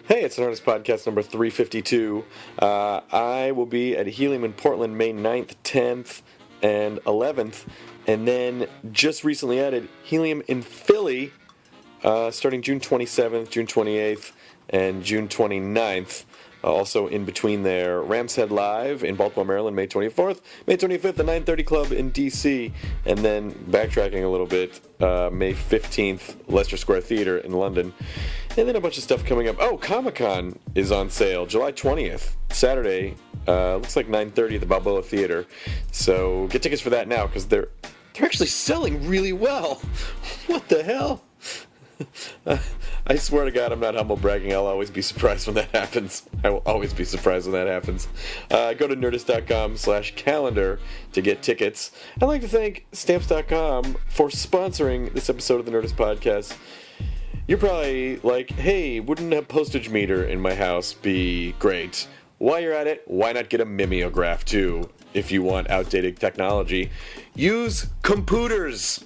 Hey, it's Nerdist Podcast number 352. I will be at Helium in Portland May 9th, 10th, and 11th. And then just recently added Helium in Philly starting June 27th, June 28th, and June 29th. Also in between there, Rams Head Live in Baltimore, Maryland, May 24th, May 25th, the 930 Club in D.C., and then backtracking a little bit, May 15th, Leicester Square Theatre in London, and then a bunch of stuff coming up. Oh, Comic-Con is on sale, July 20th, Saturday, looks like 9:30 at the Balboa Theatre, so get tickets for that now, because they're actually selling really well. What the hell? I swear to God, I'm not humble bragging. I'll always be surprised when that happens. I will always be surprised when that happens. Go to nerdist.com/calendar to get tickets. I'd like to thank Stamps.com for sponsoring this episode of the Nerdist Podcast. You're probably like, hey, wouldn't a postage meter in my house be great? While you're at it, why not get a mimeograph too? If you want outdated technology, use computers.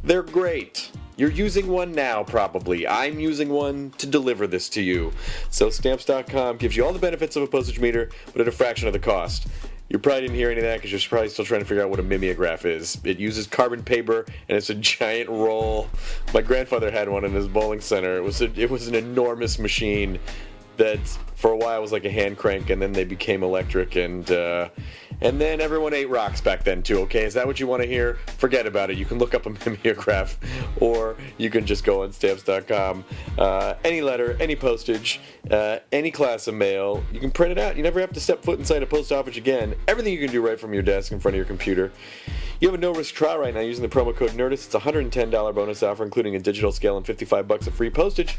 They're great. You're using one now, probably. I'm using one to deliver this to you. So Stamps.com gives you all the benefits of a postage meter, but at a fraction of the cost. You probably didn't hear any of that because you're probably still trying to figure out what a mimeograph is. It uses carbon paper, and it's a giant roll. My grandfather had one in his bowling center. It was an enormous machine that for a while was like a hand crank, and then they became electric, and then everyone ate rocks back then too, okay? Is that what you want to hear? Forget about it. You can look up a mimeograph, or you can just go on Stamps.com. Any letter, any postage, any class of mail, you can print it out. You never have to step foot inside a post office again. Everything you can do right from your desk in front of your computer. You have a no-risk trial right now using the promo code Nerdist. It's a $110 bonus offer, including a digital scale and $55 of free postage.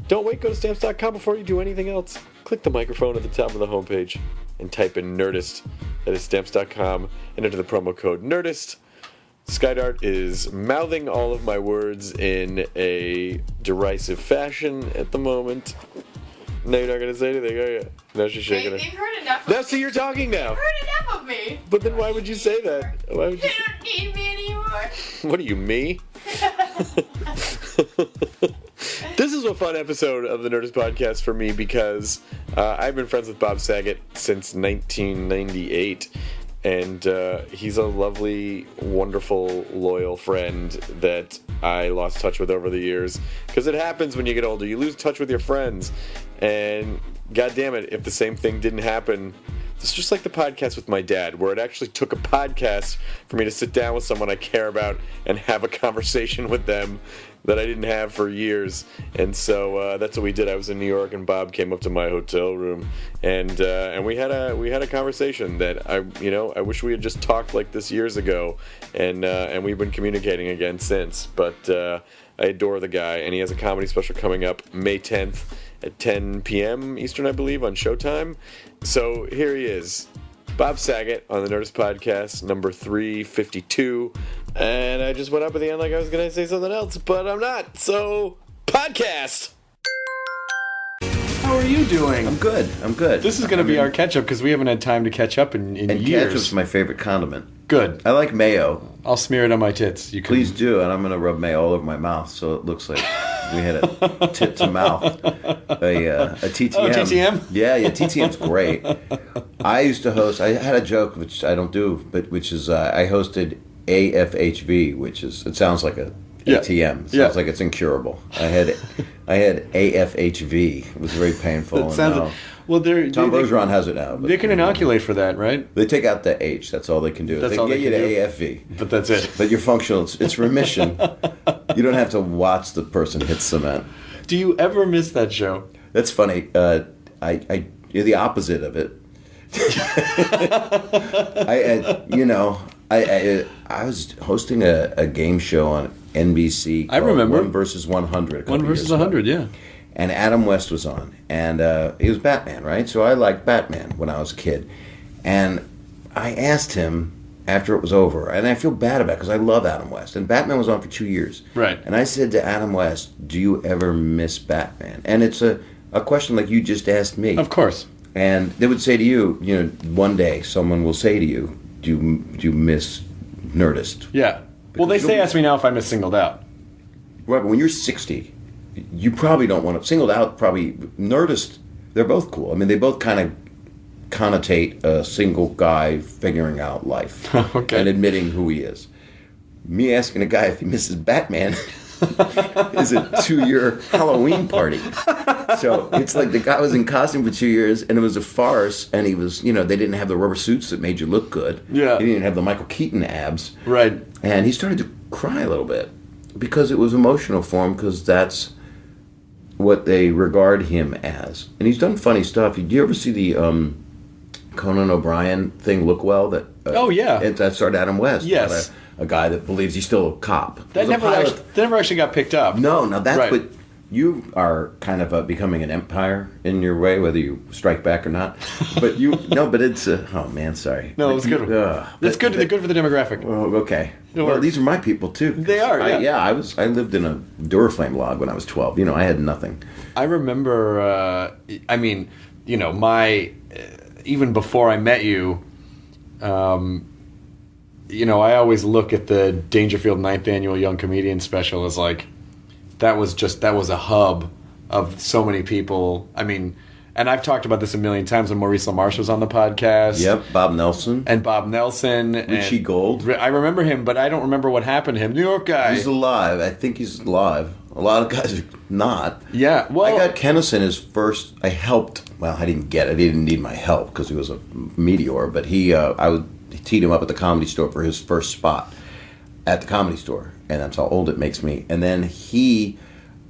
Don't wait. Go to Stamps.com before you do anything else. Click the microphone at the top of the homepage and type in Nerdist. That is Stamps.com, and enter the promo code Nerdist. Skydart is mouthing all of my words in a derisive fashion at the moment. No, you're not going to say anything, are you? No, she's shaking They've heard enough of me. me. See, you're talking now. They've heard enough of me. But then why would you say that? Why would you They don't need me anymore. What are you, me? This is a fun episode of the Nerdist Podcast for me because I've been friends with Bob Saget since 1998, and he's a lovely, wonderful, loyal friend that I lost touch with over the years. Because it happens when you get older. You lose touch with your friends, and God damn it, if the same thing didn't happen... It's just like the podcast with my dad, where it actually took a podcast for me to sit down with someone I care about and have a conversation with them that I didn't have for years. And so that's what we did. I was in New York, and Bob came up to my hotel room, and we had a conversation that I wish we had just talked like this years ago, and we've been communicating again since. But I adore the guy, and he has a comedy special coming up May 10th at 10 p.m. Eastern, I believe, on Showtime. So here he is, Bob Saget on the Nerdist Podcast, number 352. And I just went up at the end like I was going to say something else, but I'm not. So, podcast! How are you doing? I'm good. This is going to be our catch-up because we haven't had time to catch up in and years. And ketchup's my favorite condiment. Good. I like mayo. I'll smear it on my tits. You can... Please do, and I'm going to rub mayo all over my mouth so it looks like we had a tit to mouth. A TTM. Oh, TTM? Yeah, TTM's great. I used to host, I had a joke, which I don't do, but which is I hosted AFHV, which is, it sounds like a ATM. It sounds like it's incurable. I had AFHV. It was very painful. That sounds... Well, Tom Bergeron has it now. They can inoculate for that, right? They take out the H. That's all they can do. They can get you to AFV. But that's it. But you're functional. It's remission. You don't have to watch the person hit cement. Do you ever miss that show? That's funny. You're the opposite of it. I was hosting a game show on NBC. I remember. 1 versus 100. 1 versus 100, yeah. And Adam West was on, and he was Batman, right? So I liked Batman when I was a kid. And I asked him after it was over, and I feel bad about it because I love Adam West. And Batman was on for 2 years. Right. And I said to Adam West, do you ever miss Batman? And it's a question like you just asked me. Of course. And they would say to you, one day someone will say to you, do you miss Nerdist? Yeah. Well, they say ask me now if I miss Singled Out. Right, but when you're 60... you probably don't want to singled out. Probably Nerdist. They're both cool. I mean, they both kind of connotate a single guy figuring out life Okay. and admitting who he is. Me asking a guy if he misses Batman is a 2-year Halloween party. So it's like the guy was in costume for 2 years, and it was a farce, and he was, they didn't have the rubber suits that made you look good. Yeah. He didn't have the Michael Keaton abs. Right. And he started to cry a little bit because it was emotional for him, because that's what they regard him as. And he's done funny stuff. Did you ever see the Conan O'Brien thing, Look Well? Oh, yeah. That starred Adam West. Yes. About a guy that believes he's still a cop. That never actually got picked up. No, now that's Right. what you are kind of becoming an empire in your way, whether you strike back or not. But but it's oh man, sorry. No, it's good. It's good. They're good for the demographic. Oh, okay. It Well, works. these are my people too. They are. Yeah. I lived in a Duraflame log when I was 12. I had nothing. I remember. My even before I met you. I always look at the Dangerfield 9th Annual Young Comedian Special as like, that was a hub of so many people. I mean, and I've talked about this a million times when Maurice LaMarche was on the podcast. Yep, Bob Nelson. And Bob Nelson. Richie and Gold. I remember him, but I don't remember what happened to him. New York guy. He's alive. I think he's alive. A lot of guys are not. Yeah, well, I got Kinison his first. I helped. Well, I didn't get it. He didn't need my help because he was a meteor. But I teed him up at the Comedy Store for his first spot at the Comedy Store, and that's how old it makes me. And then he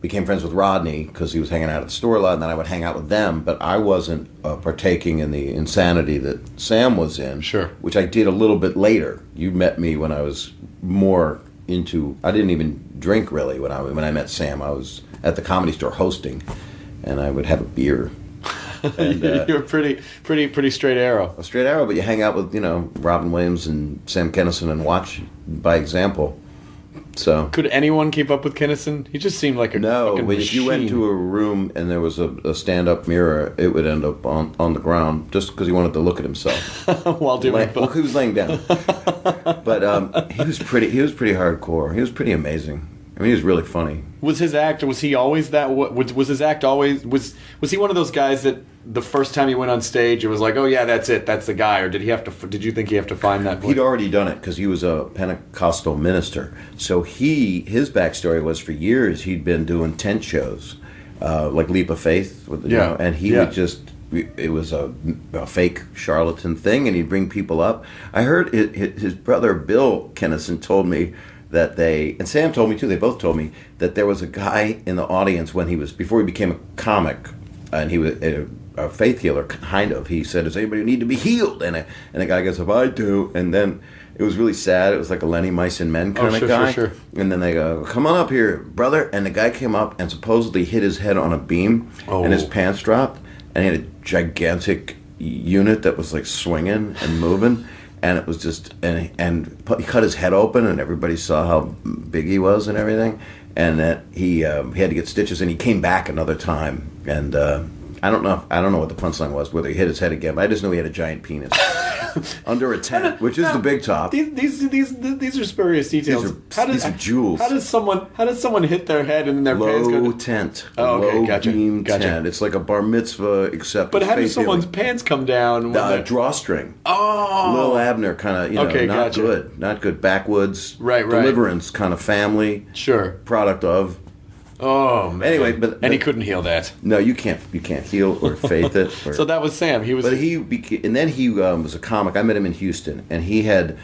became friends with Rodney because he was hanging out at the store a lot, and then I would hang out with them. But I wasn't partaking in the insanity that Sam was in. Sure. Which I did a little bit later. You met me when I was more into. I didn't even drink really when I met Sam. I was at the Comedy Store hosting, and I would have a beer. And, you're pretty straight arrow. a straight arrow, but you hang out with Robin Williams and Sam Kinison and watch by example. So Could anyone keep up with Kinison? He just seemed like a no, fucking but if you went machine. to a room and there was a stand-up mirror, it would end up on the ground just because he wanted to look at himself. while doing Well, he was laying down, but he was pretty hardcore. He was pretty amazing. I mean, he was really funny. Was his act? Was he always that? Was his act always? Was he one of those guys that the first time he went on stage, it was like, oh yeah, that's it, that's the guy, or did he have to? Did you think he have to find that? He'd already done it because he was a Pentecostal minister. So his backstory was for years he'd been doing tent shows, like Leap of Faith, and he would just. It was a fake charlatan thing, and he'd bring people up. I heard his brother Bill Kinison told me that and Sam told me too, they both told me that there was a guy in the audience before he became a comic, and he was a faith healer, kind of. He said, does anybody need to be healed? And the guy goes, if I do. And then it was really sad. It was like a Lenny Mice and Men kind of guy. Sure. And then they go, come on up here, brother. And the guy came up and supposedly hit his head on a beam, and his pants dropped, and he had a gigantic unit that was like swinging and moving. And it was just, and he cut his head open, and everybody saw how big he was and everything. And that he had to get stitches, and he came back another time. And I don't know what the punchline was, whether he hit his head again. But I just knew he had a giant penis under a tent, which is the big top. These are spurious details. These are jewels. How does someone hit their head and then their pants go? Low tent. Oh, okay, low gotcha. beam tent. It's like a bar mitzvah, except. But how does faith someone's healing. pants come down? When Drawstring. Oh, Lil Abner kind of, Okay, not gotcha. not good. Backwoods, Right. Deliverance kind of family, Sure. product of. Oh man. Anyway, but he couldn't heal that. No, you can't heal or faith it. Or, So that was Sam. He was. but and then he was a comic. I met him in Houston, and he had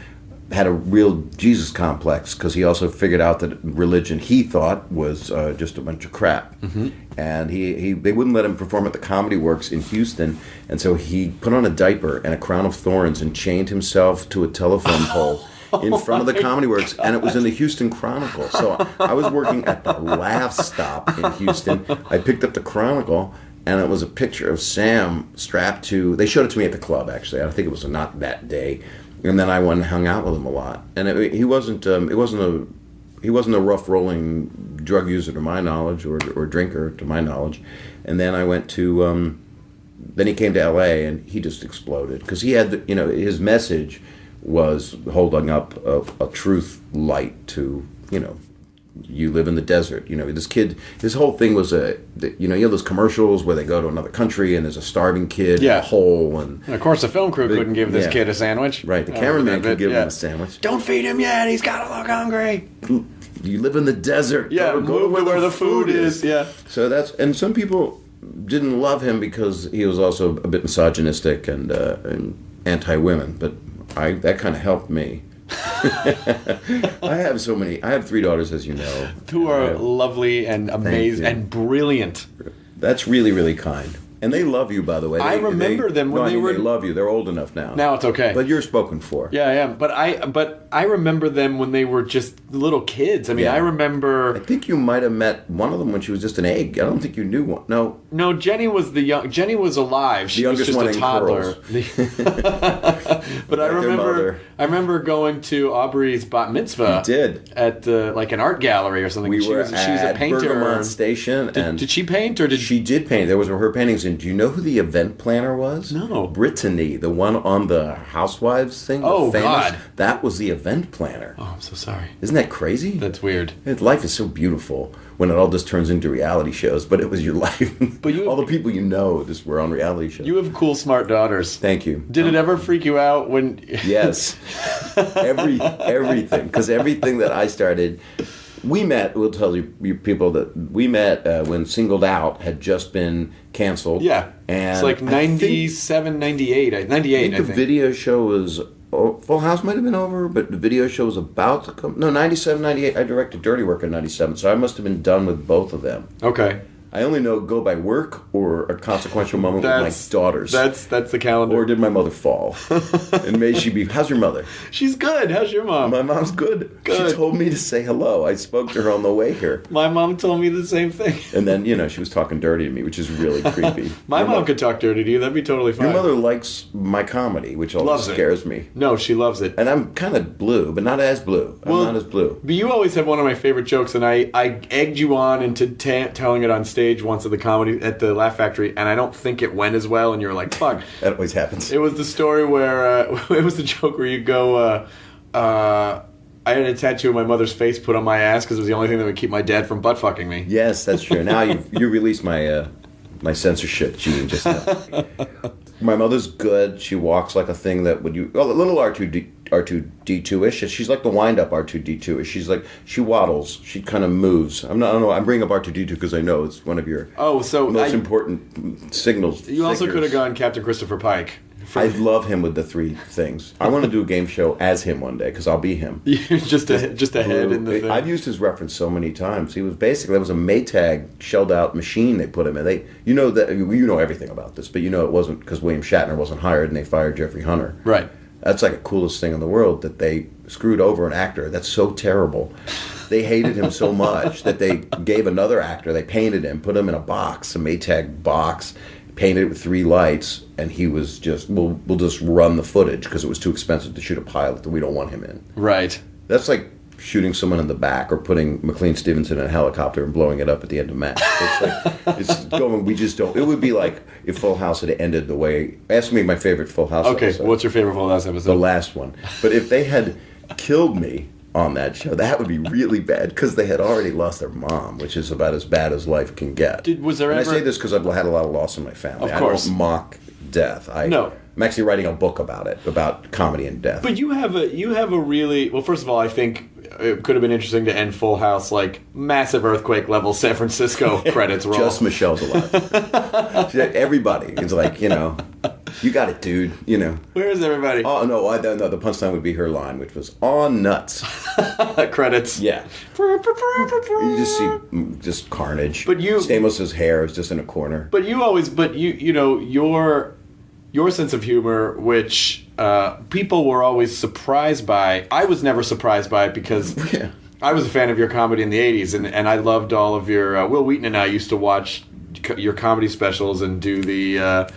a real Jesus complex because he also figured out that religion he thought was just a bunch of crap. Mm-hmm. And they wouldn't let him perform at the Comedy Works in Houston, and so he put on a diaper and a crown of thorns and chained himself to a telephone pole in front of the Comedy Works, and it was in the Houston Chronicle. So I was working at the Laugh Stop in Houston. I picked up the Chronicle, and it was a picture of Sam strapped to. They showed it to me at the club. Actually, I think it was not that day. And then I went and hung out with him a lot. And he wasn't a rough rolling drug user to my knowledge, or drinker to my knowledge. And then I went to. Then he came to L.A. and he just exploded because he had his message was holding up a truth light to you live in the desert. You know, this kid, his whole thing was you have those commercials where they go to another country and there's a starving kid in a hole. And of course, the film crew couldn't give this kid a sandwich. Right, the cameraman could give him a sandwich. Don't feed him yet, he's got to look hungry. You live in the desert. Yeah, go move where the food is. Yeah. So and some people didn't love him because he was also a bit misogynistic and anti-women, but that kind of helped me. I have 3 daughters, as you know, who are lovely and amazing and brilliant. That's really, really kind. And they love you, by the way. I remember them when they were... They love you. They're old enough now. Now it's okay. But you're spoken for. Yeah, I am. But I remember them when they were just little kids. I mean, I remember... I think you might have met one of them when she was just an egg. I don't think you knew one. No. No, Jenny was Jenny was alive. She was just a toddler. But I remember going to Aubrey's bat mitzvah. You did. At like an art gallery or something. She was a painter. Bergamot Station. Did she paint or did she did paint? There was her paintings. And do you know who the event planner was? No. Brittany, the one on the Housewives thing. Oh, God. That was the event planner. Oh, I'm so sorry. Isn't that crazy? That's weird. Life is so beautiful when it all just turns into reality shows, but it was your life. But all the people you know just were on reality shows. You have cool, smart daughters. Thank you. Did it ever freak you out when... Yes. Everything. Because everything that I started... We met, we'll tell you people that we met when Singled Out had just been canceled. Yeah. And it's like 97, 98. 98, I think. The video show was... Full House might have been over, but the video show was about to come... No, 97, 98. I directed Dirty Work in 97, so I must have been done with both of them. Okay. I only know Go by Work or A Consequential Moment with My Daughters. That's the calendar. Or Did My Mother Fall? And may she be... How's your mother? She's good. How's your mom? My mom's good. Good. She told me to say hello. I spoke to her on the way here. My mom told me the same thing. And then, she was talking dirty to me, which is really creepy. My mom could talk dirty to you. That'd be totally fine. Your mother likes my comedy, which always scares me. No, she loves it. And I'm kind of blue, but not as blue. I'm not as blue. But you always have one of my favorite jokes, and I egged you on into telling it on stage once at the comedy at the Laugh Factory, and I don't think it went as well, and you were like, fuck. That always happens. It was the story where, it was the joke where you go, I had a tattoo of my mother's face put on my ass because it was the only thing that would keep my dad from butt fucking me. Yes, that's true. Now you released my my censorship gene just now. My mother's good. She walks like a thing that would a little R2D2-ish. She's like the wind-up R2D2-ish. She's like, she waddles. She kind of moves. I don't know. I'm bringing up R2D2 because I know it's one of your most important signals. You also could have gone Captain Christopher Pike. I'd love him with the 3 things. I want to do a game show as him one day because I'll be him. just a head in the thing. I've used his reference so many times. He was basically, it was a Maytag shelled out machine they put him in. You know everything about this, but it wasn't because William Shatner wasn't hired and they fired Jeffrey Hunter. Right. That's like the coolest thing in the world that they screwed over an actor. That's so terrible. They hated him so much that they gave another actor, they painted him, put him in a box, a Maytag box, painted it with 3 lights, and he was just, we'll just run the footage because it was too expensive to shoot a pilot that we don't want him in. Right. That's like shooting someone in the back or putting McLean Stevenson in a helicopter and blowing it up at the end of Match. It's going, we just don't. It would be like if Full House had ended the way, ask me my favorite Full House episode. What's your favorite Full House episode? The last one. But if they had killed me on that show, that would be really bad because they had already lost their mom, which is about as bad as life can get. I say this because I've had a lot of loss in my family. Of course. I don't mock death. No. I'm actually writing a book about it, about comedy and death. But you have a really, well, first of all, I think it could have been interesting to end Full House like massive earthquake level San Francisco credits roll. Just Michelle's alive. Everybody is like, you got it, dude. Where is everybody? Oh no, the punchline would be her line, which was on nuts. Credits. Yeah. You just see just carnage. But Stamos's hair is just in a corner. But your sense of humor, which people were always surprised by. I was never surprised by it because I was a fan of your comedy in the 80s, and I loved all of your... Will Wheaton and I used to watch your comedy specials and do the...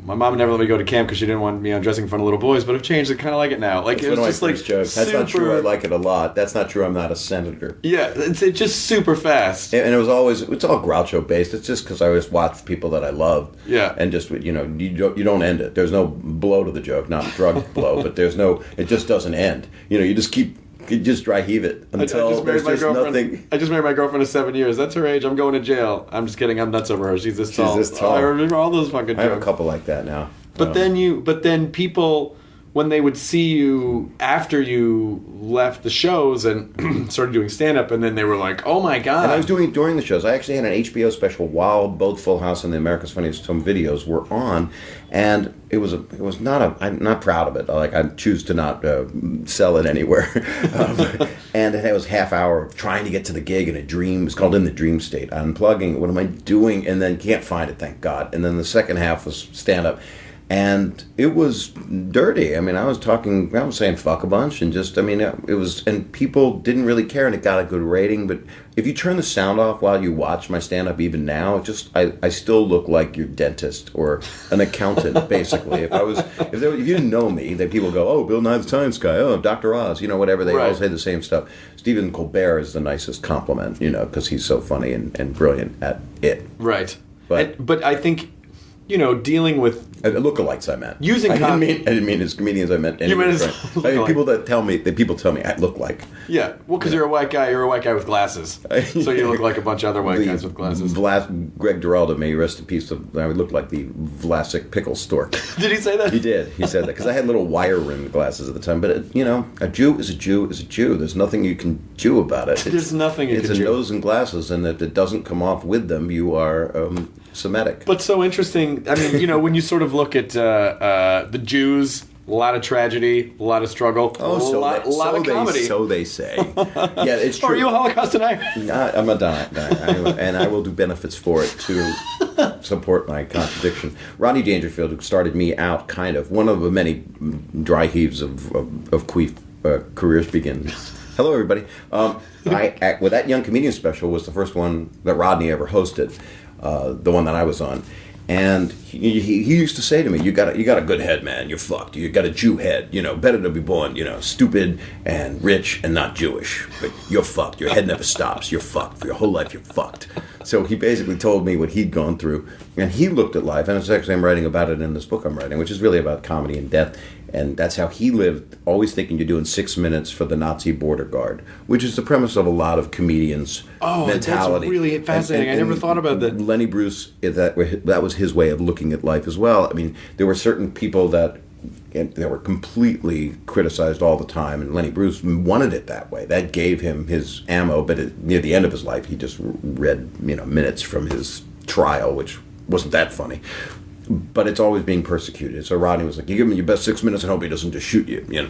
my mom never let me go to camp because she didn't want me undressing in front of little boys, but I've changed. I kind of like it now. Like, it was just like jokes. That's not true. I like it a lot. That's not true. I'm not a senator. Yeah, it's just super fast. And it's all Groucho based. It's just because I always watched people that I loved. Yeah. And just, you don't end it. There's no blow to the joke, not drug blow, but it just doesn't end. You just keep You just dry heave it until there's just nothing. I just married my girlfriend of 7 years. That's her age. I'm going to jail. I'm just kidding. I'm nuts over her. She's this tall. She's this tall. I remember all those fucking jokes. I have a couple like that now. But then people, when they would see you after you left the shows and started doing stand-up, and then they were like, oh my God. And I was doing it during the shows. I actually had an HBO special while both Full House and the America's Funniest Home Videos were on, and I'm not proud of it. Like, I choose to not sell it anywhere. And it was half hour of trying to get to the gig in a dream. It's called In the Dream State. Unplugging, what am I doing? And then can't find it, thank God. And then the second half was stand-up. And it was dirty. I mean, I was saying fuck a bunch, and it was, and people didn't really care, and it got a good rating. But if you turn the sound off while you watch my stand-up, even now, I still look like your dentist or an accountant, basically. If you didn't know me, then people go, oh, Bill Nye the Science Guy, oh, Dr. Oz, whatever. They all say the same stuff. Stephen Colbert is the nicest compliment, because he's so funny and brilliant at it. Right. But I think, dealing with lookalikes, I meant. I didn't mean as comedians. I meant anything. People tell me I look like. Yeah, well, because you're a white guy. You're a white guy with glasses, so you look like a bunch of other white guys with glasses. Greg Giraldo, may he rest in peace. I would look like the Vlasic pickle stork. Did he say that? He did. He said that because I had little wire rimmed glasses at the time. But a Jew is a Jew is a Jew. There's nothing you can Jew about it. There's nothing you can Jew. It's a nose and glasses, and if it doesn't come off with them, you are Semitic. But so interesting. I mean, when you sort of look at the Jews, a lot of tragedy, a lot of struggle, a lot of comedy. So they say. Yeah, it's true. Are you a Holocaust denier? I'm a denier, and I will do benefits for it to support my contradiction. Rodney Dangerfield, who started me out, kind of one of the many dry heaves of queef careers begins. Hello, everybody. That Young Comedian special was the first one that Rodney ever hosted. The one that I was on, and he used to say to me, "You got a good head, man. You're fucked. You got a Jew head. Better to be born, stupid and rich and not Jewish. But you're fucked. Your head never stops. You're fucked for your whole life. You're fucked." So he basically told me what he'd gone through, and he looked at life. And it's actually I'm writing about it in this book I'm writing, which is really about comedy and death. And that's how he lived, always thinking you're doing 6 minutes for the Nazi border guard, which is the premise of a lot of comedians' mentality. That's really fascinating. I never thought about that. Lenny Bruce, that was his way of looking at life as well. I mean, there were certain people that were completely criticized all the time, and Lenny Bruce wanted it that way. That gave him his ammo, but near the end of his life, he just read minutes from his trial, which wasn't that funny. But it's always being persecuted. So Rodney was like, "You give him your best 6 minutes and hope he doesn't just shoot you." Man.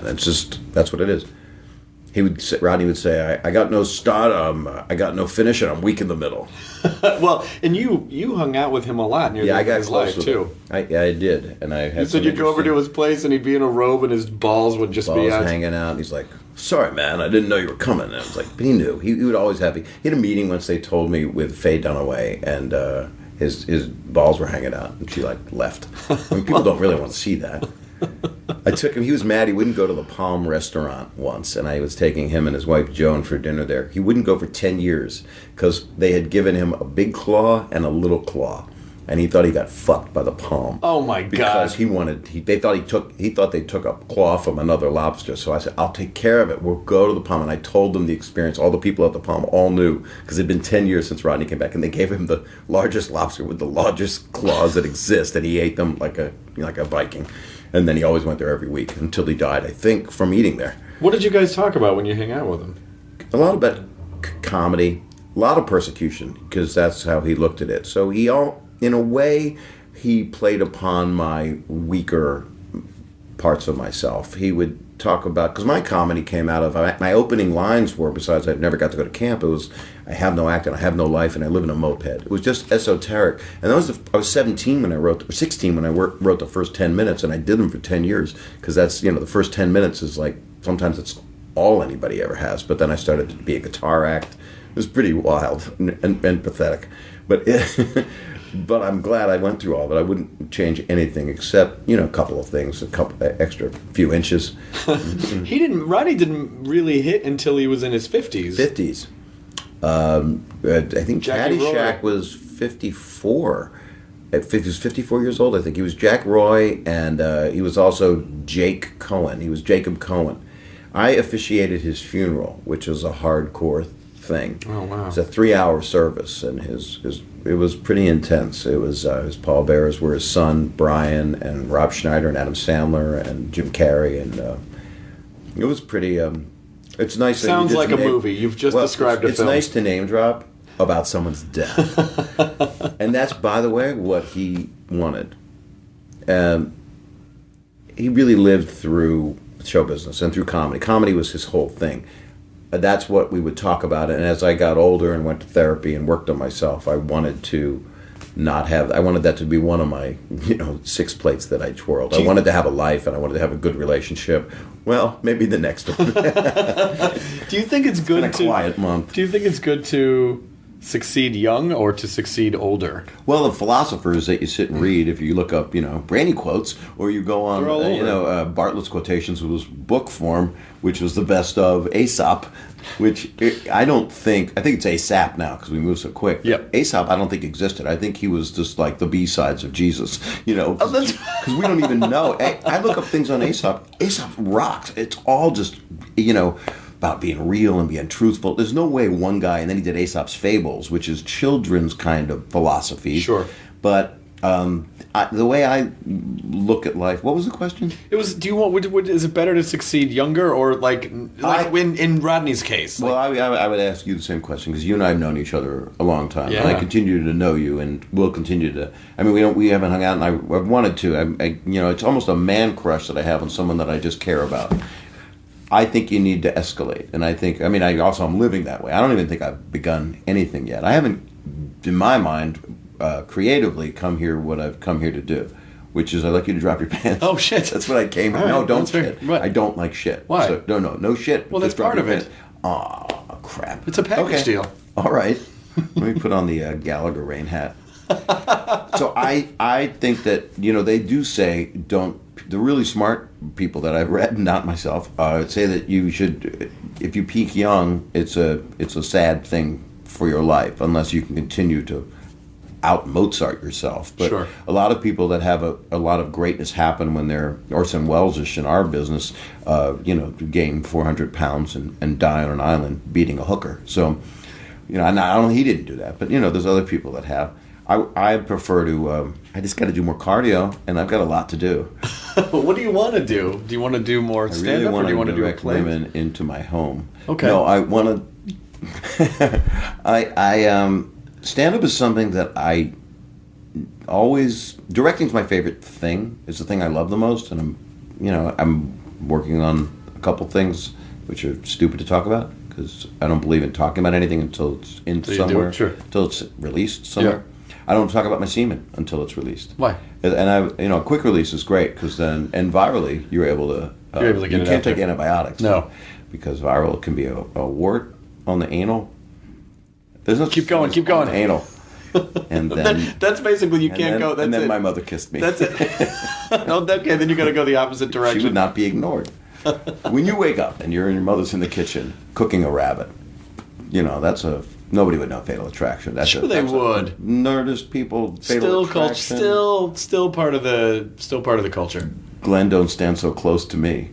That's what it is. Rodney would say, I got no start, I got no finish, and I'm weak in the middle. Well, and you hung out with him a lot near the end of his life too. I did, and I had. You said you'd go over to his place and he'd be in a robe and his balls would just be out. Hanging out. And he's like, "Sorry, man, I didn't know you were coming." And I was like, but he knew. He would always have. He had a meeting once. They told me with Faye Dunaway and. His balls were hanging out, and she left. I mean, people don't really want to see that. I took him. He was mad. He wouldn't go to the Palm restaurant once, and I was taking him and his wife Joan for dinner there. He wouldn't go for 10 years because they had given him a big claw and a little claw, and he thought he got fucked by the Palm. Oh my God! Because they thought they took a claw from another lobster. So I said, "I'll take care of it. We'll go to the Palm." And I told them the experience. All the people at the Palm all knew because it'd been 10 years since Rodney came back, and they gave him the largest lobster with the largest claws that exist, and he ate them like a Viking. And then he always went there every week until he died, I think, from eating there. What did you guys talk about when you hang out with him? A lot about comedy, a lot of persecution, because that's how he looked at it. So in a way, he played upon my weaker parts of myself. He would talk about, because my comedy came out of, my opening lines were, besides I never got to go to camp, it was, I have no act and I have no life and I live in a moped. It was just esoteric. And I was 17 when I wrote, or 16 when I wrote the first 10 minutes, and I did them for 10 years, because that's, the first 10 minutes is sometimes it's all anybody ever has. But then I started to be a guitar act. It was pretty wild and pathetic. But I'm glad I went through all of it. I wouldn't change anything except, a couple of things, a couple extra few inches. Rodney didn't really hit until he was in his 50s. 50s. I think Caddyshack was 54. He was 54 years old, I think. He was Jack Roy, and he was also Jake Cohen. He was Jacob Cohen. I officiated his funeral, which was a hardcore thing. Oh, wow. It was a 3-hour service, and it was pretty intense. It was his pallbearers were his son Brian and Rob Schneider and Adam Sandler and Jim Carrey, and it was pretty. It's nice. Sounds that like a movie. You've just described a film. It's nice to name drop about someone's death, and that's, by the way, what he wanted. He really lived through show business and through comedy. Comedy was his whole thing. That's what we would talk about. And as I got older and went to therapy and worked on myself, I wanted to not have. I wanted that to be one of my 6 plates that I twirled. I wanted to have a life, and I wanted to have a good relationship. Well, maybe the next one. Do you think it's good a quiet month. Do you think it's good to succeed young or to succeed older? Well, the philosophers that you sit and read, if you look up, Brandy quotes, or you go on, Bartlett's quotations was book form, which was the best of Aesop, which I think it's Aesop now because we move so quick. Yep. Aesop, I don't think existed. I think he was just like the B-sides of Jesus, because we don't even know. I look up things on Aesop. Aesop rocks. It's all just, about being real and being truthful. There's no way one guy, and then he did Aesop's Fables, which is children's kind of philosophy. Sure. But the way I look at life, what was the question? It was. Do you want? Is it better to succeed younger or in Rodney's case? Well, I would ask you the same question because you and I have known each other a long time, yeah. and I continue to know you, and we'll continue to. I mean, we haven't hung out, and I've wanted to. It's almost a man crush that I have on someone that I just care about. I think you need to escalate, and I'm living that way. I don't even think I've begun anything yet. I haven't, in my mind, creatively come here what I've come here to do, which is I'd like you to drop your pants. Oh, shit. That's what I came here. Right, no, don't shit. I don't like shit. Why? So, no shit. Well, that's Just drop part of your it. pants. Oh, crap. It's a package deal. All right. Let me put on the Gallagher rain hat. So I think that, they do say the really smart people that I've read, not myself, say that you should, if you peak young, it's a sad thing for your life unless you can continue to out Mozart yourself. But sure. A lot of people that have a lot of greatness happen when they're Orson Welles-ish in our business, gain 400 pounds and die on an island beating a hooker. So, and I don't. He didn't do that, but there's other people that have. I prefer to. I just got to do more cardio, and I've got a lot to do. What do you want to do? Do you want to do more stand-up, or do you want to do direct women into my home? Okay. No, I want to. Stand-up is something that I always. Directing's my favorite thing. It's the thing I love the most, and I'm working on a couple things which are stupid to talk about because I don't believe in talking about anything until it's somewhere, sure. Until it's released somewhere. Yeah. I don't talk about my semen until it's released. Why? And a quick release is great because then, and virally, you're able to. You're able to get you it can't out there. take antibiotics. No, because viral can be a wart on the anal. There's no keep going. Anal. And then that's basically you can't go. That's and then it. my mother kissed me. That's it. Okay, then you got to go the opposite direction. She would not be ignored. When you wake up and your mother's in the kitchen cooking a rabbit, that's nobody would know Fatal Attraction. They would. Nerdist people. Fatal Attraction. Still part of the culture. Glenn, don't stand so close to me.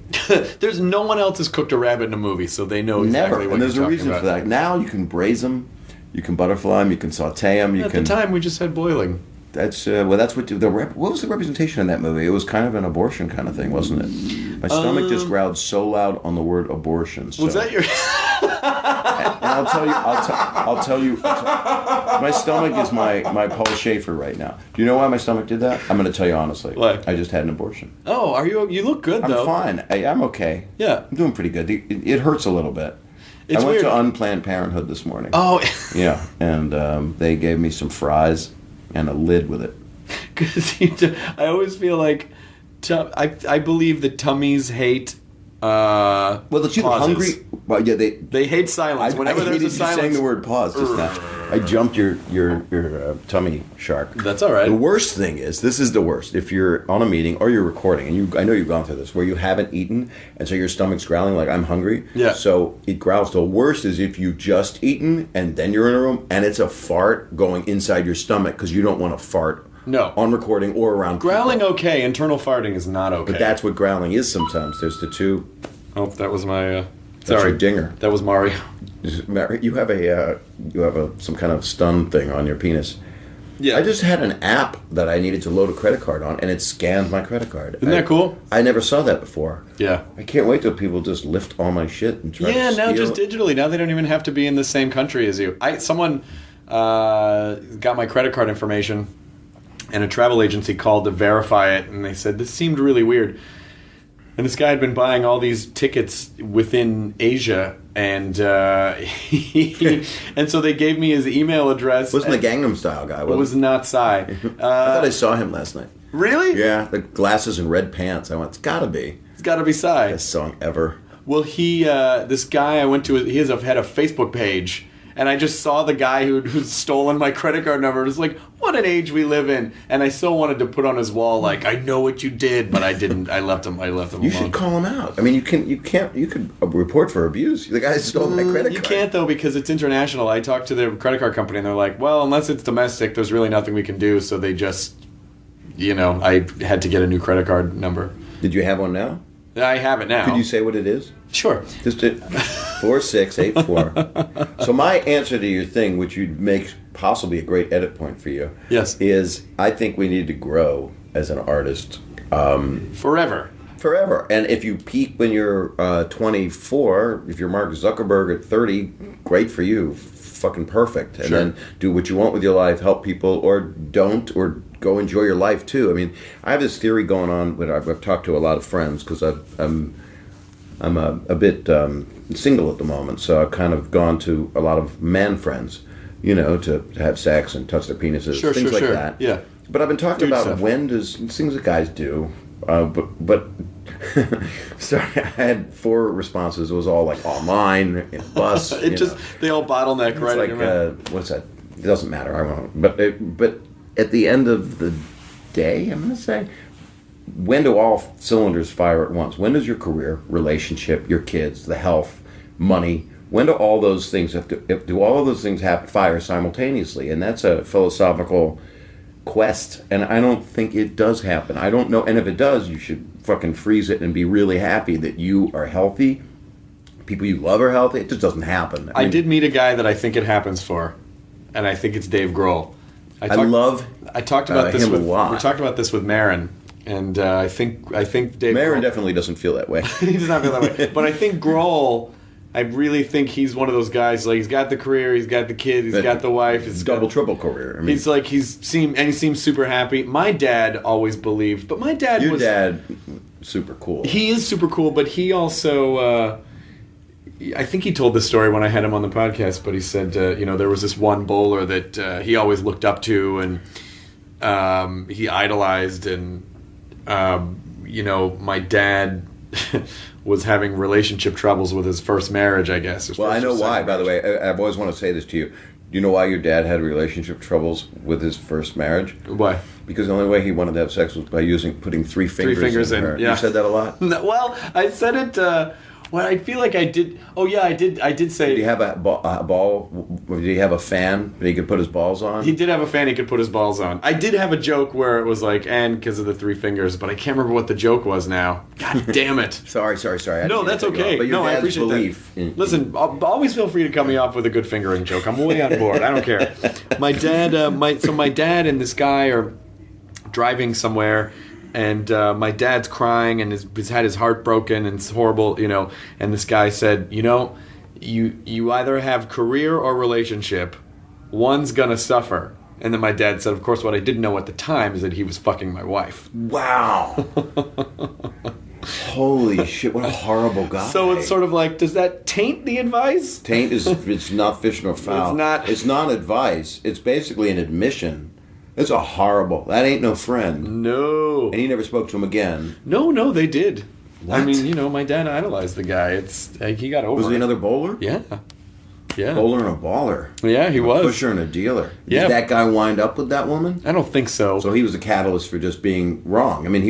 There's no one else has cooked a rabbit in a movie, so they know exactly Never. what And there's you're a talking reason about. for that. Now you can braise them, you can butterfly them, you can saute them. At the time, we just had boiling. That's that's what what was the representation in that movie? It was kind of an abortion kind of thing, wasn't it? My stomach just growled so loud on the word abortion. So. Was that your? And I'll tell you. My stomach is my Paul Schaefer right now. Do you know why my stomach did that? I'm going to tell you honestly. Why? I just had an abortion. Oh, are you? You look good though. I'm fine. I'm okay. Yeah, I'm doing pretty good. It hurts a little bit. It's I went weird. to Unplanned Parenthood this morning. Oh, yeah, and they gave me some fries and a lid with it. because I always feel like I believe that tummies hate. Well, it's either pauses. hungry. Well, yeah, They hate silence. Whenever I there's hated a you silence, saying the word pause just now. I jumped your tummy shark. That's all right. The worst thing is, this is the worst. If you're on a meeting or you're recording, and I know you've gone through this, where you haven't eaten, and so your stomach's growling like I'm hungry. Yeah. So it growls. The worst is if you've just eaten and then you're in a room and it's a fart going inside your stomach because you don't want to fart. No. On recording or around growling people. Okay, internal farting is not okay. But that's what growling is sometimes. There's the two. Oh, that was my. That's Sorry, your dinger. That was Mario. You have some kind of stun thing on your penis. Yeah. I just had an app that I needed to load a credit card on, and it scanned my credit card. Isn't that cool? I never saw that before. Yeah. I can't wait till people just lift all my shit and try to steal. Now just digitally. Now they don't even have to be in the same country as you. Someone got my credit card information, and a travel agency called to verify it, and they said this seemed really weird. And this guy had been buying all these tickets within Asia, and and so they gave me his email address. Wasn't the Gangnam Style guy? It was not Psy. I thought I saw him last night. Really? Yeah, the glasses and red pants. I went, it's gotta be. It's got to be Psy. Best song ever. Well, this guy I went to, he had a Facebook page, and I just saw the guy who'd stolen my credit card number. It was like, what an age we live in. And I still wanted to put on his wall, like, I know what you did, but I didn't. I left him alone. You should call him out. I mean, you could report for abuse. The guy stole my credit card. You can't, though, because it's international. I talked to the credit card company, and they're like, well, unless it's domestic, there's really nothing we can do. So they just, I had to get a new credit card number. Did you have one now? I have it now. Could you say what it is? Sure. Just 4684. So my answer to your thing, which you'd make possibly a great edit point for you, yes, is I think we need to grow as an artist forever. And if you peak when you're 24, if you're Mark Zuckerberg at 30, great for you, fucking perfect. And then do what you want with your life, help people, or don't, or go enjoy your life too. I mean, I have this theory going on. I've talked to a lot of friends because I'm a bit single at the moment, so I've kind of gone to a lot of man friends, to have sex and touch their penises, things like that. Yeah. But I've been talking about stuff. when does things that guys do, but sorry, I had 4 responses. It was all like online, in a bus. They all bottleneck It's right. like what's that? It doesn't matter. I won't. But at the end of the day, I'm going to say, when do all cylinders fire at once? When does your career, relationship, your kids, the health, money? When do all those things do all of those things fire simultaneously? And that's a philosophical quest, and I don't think it does happen. I don't know, and if it does, you should fucking freeze it and be really happy that you are healthy. People you love are healthy. It just doesn't happen. I did meet a guy that I think it happens for, and I think it's Dave Grohl. I talked about this him with a lot. We talked about this with Marin, and I think Dave Marin Grohl, definitely doesn't feel that way. he does not feel that way. But I think Grohl, I really think he's one of those guys. Like, he's got the career, he's got the kid, he's got the wife. He's double, triple career. I mean, he seems super happy. My dad always believed, but my dad your dad, super cool. He is super cool, but he also. I think he told this story when I had him on the podcast, but he said, there was this one bowler that he always looked up to and he idolized, and my dad was having relationship troubles with his first marriage, I guess. Well, I know why, by the way. I've always wanted to say this to you. Do you know why your dad had relationship troubles with his first marriage? Why? Because the only way he wanted to have sex was by putting 3 fingers in her. Yeah. You said that a lot? No, well, I said it... I feel like I did... Oh, yeah, I did say... Did he have a ball? Did he have a fan that he could put his balls on? He did have a fan he could put his balls on. I did have a joke where it was like, and because of the 3 fingers, but I can't remember what the joke was now. God damn it. Sorry. No, that's okay. But your I dad's appreciate belief that. Listen, always feel free to cut me off with a good fingering joke. I'm way on board. I don't care. My dad and this guy are driving somewhere, and my dad's crying and he's had his heart broken and it's horrible, and this guy said, you either have career or relationship, one's gonna suffer. And then my dad said, of course, what I didn't know at the time is that he was fucking my wife. Wow. Holy shit, what a horrible guy. So it's sort of like, does that taint the advice? Taint it's not fish nor foul. It's not advice. It's basically an admission. It's a horrible. That ain't no friend. No. And he never spoke to him again. No, they did. What? I mean, my dad idolized the guy. It's he got over. Was he it. another bowler? Yeah. Bowler and a baller. Yeah, he was. A pusher and a dealer. Yeah. Did that guy wind up with that woman? I don't think so. So he was a catalyst for just being wrong. I mean,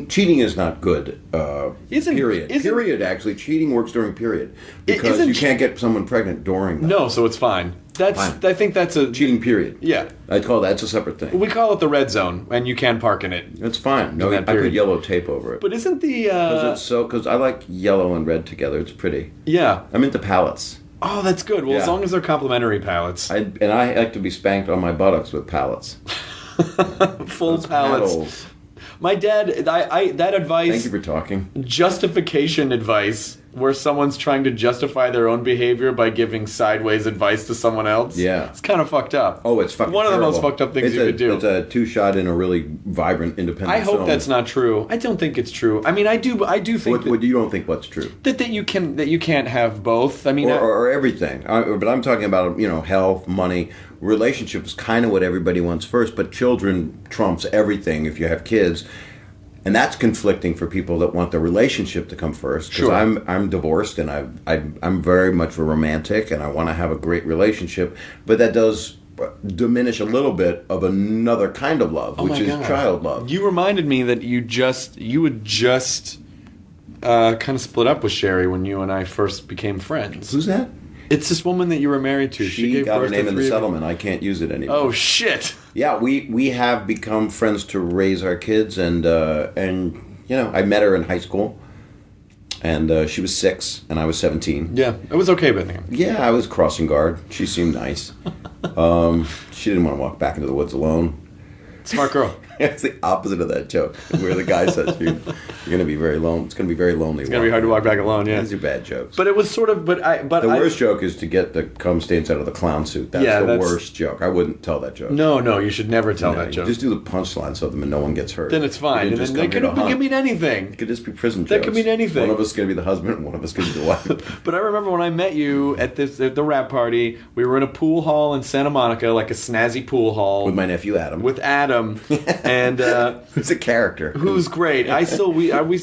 cheating is not good. Period. Actually, cheating works during period because you can't get someone pregnant during that. No, so it's fine. I think that's a Cheating, period. Yeah. I call that's a separate thing. We call it the red zone, and you can park in it. It's fine. No, In I that put period. yellow tape over it. But isn't the Because I like yellow and red together. It's pretty. yeah? I'm into palettes. Oh, that's good. Well, as Yeah. long as they're complementary palettes, I like to be spanked on my buttocks with palettes. full Those palettes. paddles. My dad, I that advice, Thank you for talking. justification advice, where someone's trying to justify their own behavior by giving sideways advice to someone else. Yeah. It's kind of fucked up. Oh, it's fucking one of the most terrible. fucked up things It's you could do. It's a two-shot in a really vibrant, independent I hope film. that's not true. I don't think it's true. I mean, I do think What you don't think what's true? that you can't have both. I mean, Or everything. But I'm talking about, health, money. Relationship is kind of what everybody wants first, but children trumps everything if you have kids. And that's conflicting for people that want the relationship to come first. Because Sure. I'm divorced and I'm very much a romantic and I want to have a great relationship. But that does diminish a little bit of another kind of love, which is child love. You reminded me that you had just kind of split up with Sherry when you and I first became friends. Who's that? It's this woman that you were married to. She gave got her birth to name in the 3 of you. settlement. I can't use it anymore. Oh shit! Yeah, we have become friends to raise our kids, and I met her in high school, and she was 6 and I was 17. Yeah, it was okay, but Yeah, I was crossing guard. She seemed nice. She didn't want to walk back into the woods alone. smart girl. It's the opposite of that joke, where the guy says you're going to be very lonely. It's going to be very lonely. It's gonna be hard to walk back alone. Yeah, These are bad jokes. but it was sort of. the worst joke is to get the cum stains out of the clown suit. That's the worst joke. I wouldn't tell that joke. No, you should never tell No, that you joke. Just do the punchline so that no one gets hurt. Then it's fine. You And didn't then just come here to it could hunt. mean anything. It could just be prison That jokes. could mean anything. One of us is going to be the husband, and one of us is going to be the wife. But I remember when I met you at the rap party, we were in a pool hall in Santa Monica, like a snazzy pool hall. With my nephew Adam. With Adam, and who's a character. who's great. We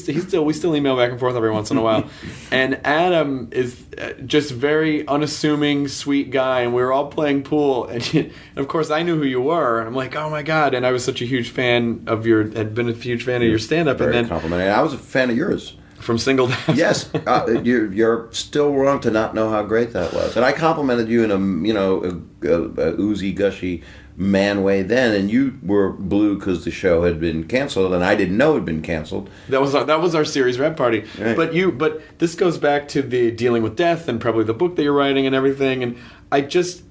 still email back and forth every once in a while, and Adam is just very unassuming, sweet guy, and we were all playing pool, and of course I knew who you were, and I'm like, oh my god, and I was such a huge fan of had been a huge fan of your stand-up, Very and then complimentary. I was a fan of yours. from Single Dad. Yes, you're still wrong to not know how great that was. And I complimented you in a oozy, gushy man way then, and you were blue because the show had been canceled, and I didn't know it had been canceled. That was our series rap party. Right. But this goes back to the dealing with death and probably the book that you're writing and everything. And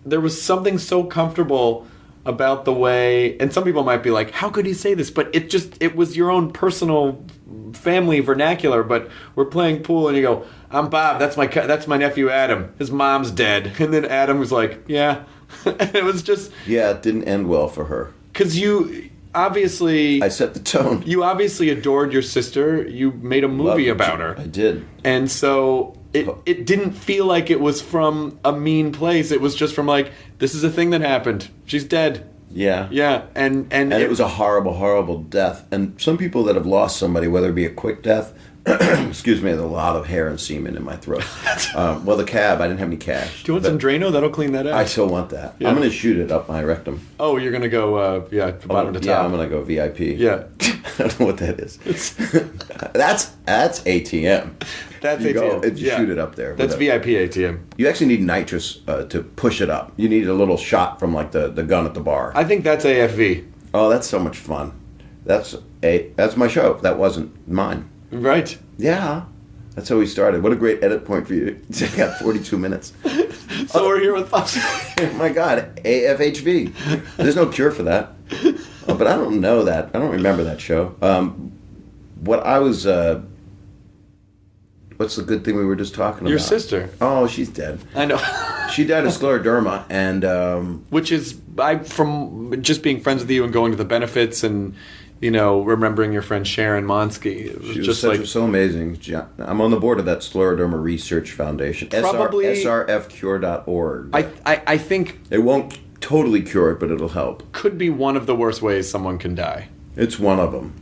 there was something so comfortable about the way, and some people might be like, how could he say this? But it was your own personal family vernacular. But we're playing pool and you go, I'm Bob, that's my nephew Adam, his mom's dead. And then Adam was like, yeah. And it was just, Yeah, it didn't end well for her. because you obviously I set the tone. you obviously adored your sister. You made a movie Loved about her. I did. And so it didn't feel like it was from a mean place. It was just from like, this is a thing that happened. She's dead. Yeah. Yeah. And And it was a horrible, horrible death. And some people that have lost somebody, whether it be a quick death, excuse me, there's a lot of hair and semen in my throat. Well, the cab, I didn't have any cash. Do you want some Drano? That'll clean that out. I still want that. Yeah. I'm going to shoot it up my rectum. Oh, you're going to go, bottom to top. Yeah, I'm going to go VIP. Yeah. I don't know what that is. That's ATM. That's You go, ATM. you shoot it up there. That's with a- VIP ATM. You actually need nitrous to push it up. You need a little shot from like the gun at the bar. I think that's AFV. Oh, that's so much fun. That's my show. That wasn't mine. Right. Yeah. That's how we started. What a great edit point for you. You got 42 minutes. So we're here with Bob Saget. Oh my God, AFHV. There's no cure for that. Oh, but I don't know that. I don't remember that show. What I was... what's the good thing we were just talking about? Your sister. Oh, she's dead. I know. She died of scleroderma, and... Which is, from just being friends with you and going to the benefits and, remembering your friend Sharon Monsky. It was she was just like... so amazing. I'm on the board of that Scleroderma Research Foundation. Probably... srfcure.org. I think... It won't totally cure it, but it'll help. Could be one of the worst ways someone can die. It's one of them.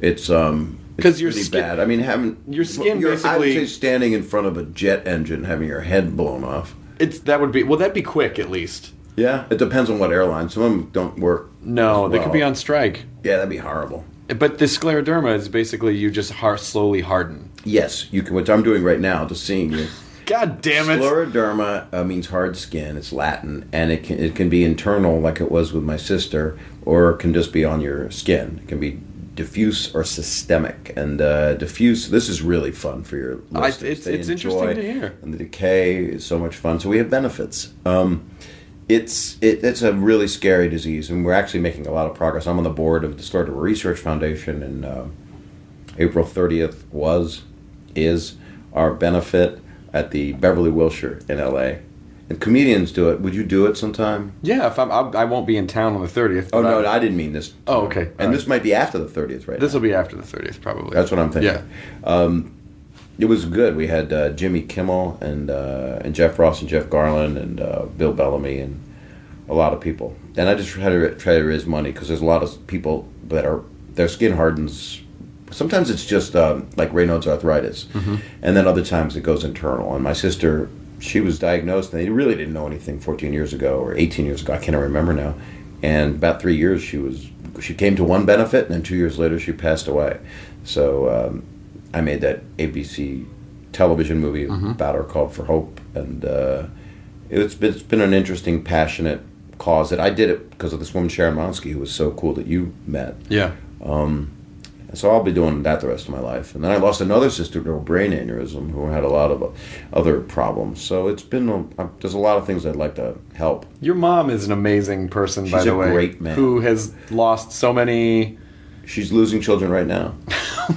It's Because your pretty skin... bad. I mean, Your skin I would basically... say standing in front of a jet engine, having your head blown off. That'd be quick at least. Yeah, it depends on what airline. Some of them don't work. No, as they could well. be on strike. Yeah, that'd be horrible. But the scleroderma is basically you just slowly harden. Yes, you can. Which I'm doing right now, just seeing you. God damn it. Scleroderma means hard skin. It's Latin, and it can be internal, like it was with my sister, or it can just be on your skin. It can be diffuse or systemic. And diffuse, this is really fun for your listeners. It's interesting to hear. And the decay is so much fun. So we have benefits. It's a really scary disease, and we're actually making a lot of progress. I'm on the board of the Scleroderma Research Foundation, and April 30th is our benefit at the Beverly Wilshire in L.A. And comedians do it. Would you do it sometime? Yeah, if I won't be in town on the 30th. Oh, no, I didn't mean this. Oh, okay. And this might be after the 30th, right? This will be after the 30th, probably. That's what I'm thinking. Yeah. It was good. We had Jimmy Kimmel and Jeff Ross and Jeff Garland and Bill Bellamy and a lot of people. And I just try to raise money because there's a lot of people that their skin hardens. Sometimes it's just like Raynaud's arthritis, and then other times it goes internal. And my sister, she was diagnosed, and they really didn't know anything 14 years ago or 18 years ago. I can't remember now. And about 3 years, she came to one benefit, and then 2 years later, she passed away. So I made that ABC television movie about her called For Hope, and it's been an interesting, passionate cause. That I did it because of this woman Sharon Monsky, who was so cool that you met. Yeah. So I'll be doing that the rest of my life. And then I lost another sister to a brain aneurysm who had a lot of other problems. So it's been there's a lot of things I'd like to help. Your mom is an amazing person, by the way. She's a great man. Who has lost so many... She's losing children right now.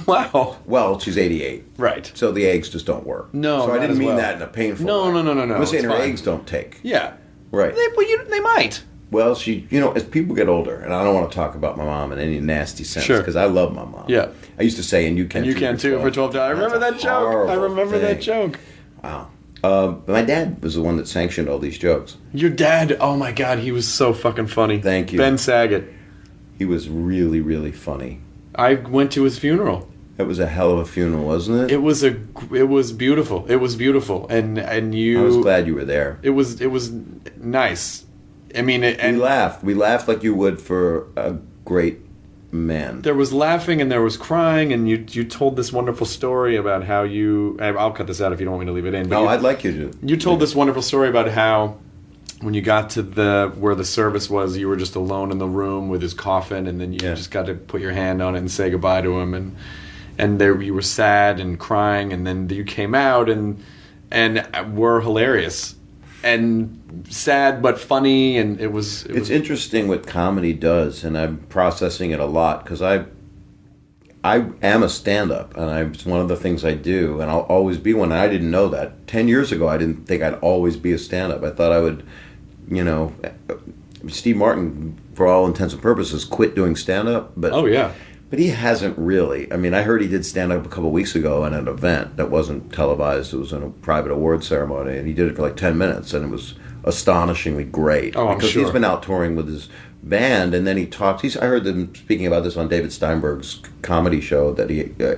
Wow. Well, she's 88. Right. So the eggs just don't work. No, so I didn't mean well. that in a painful No. way. No. I'm saying her fine. eggs don't take. Yeah. Right. They might. Well, as people get older, and I don't want to talk about my mom in any nasty sense, Sure. because I love my mom. Yeah. I used to say, and you can too for $12. I remember that joke. That joke. Wow. But my dad was the one that sanctioned all these jokes. Your dad, oh my God, he was so fucking funny. Thank you. Ben Saget. He was really, really funny. I went to his funeral. It was a hell of a funeral, wasn't it? It was beautiful. It was beautiful, and you. I was glad you were there. It was nice. I mean, we laughed. We laughed like you would for a great man. There was laughing and there was crying, and you told this wonderful story about how you. I'll cut this out if you don't want me to leave it in. No, I'd like you to. You told this wonderful story about how when you got to where the service was, you were just alone in the room with his coffin, and then you just got to put your hand on it and say goodbye to him, and there you were sad and crying, and then you came out and were hilarious. And sad but funny, and it's interesting what comedy does, and I'm processing it a lot because I am a stand-up, and it's one of the things I do, and I'll always be one. And I didn't know that 10 years ago. I didn't think I'd always be a stand-up. I thought I would, Steve Martin, for all intents and purposes, quit doing stand-up. But oh yeah. But he hasn't really. I mean, I heard he did stand-up a couple of weeks ago at an event that wasn't televised. It was in a private award ceremony, and he did it for like 10 minutes, and it was astonishingly great. Oh, I'm because sure. He's been out touring with his band, and then he talked. I heard them speaking about this on David Steinberg's comedy show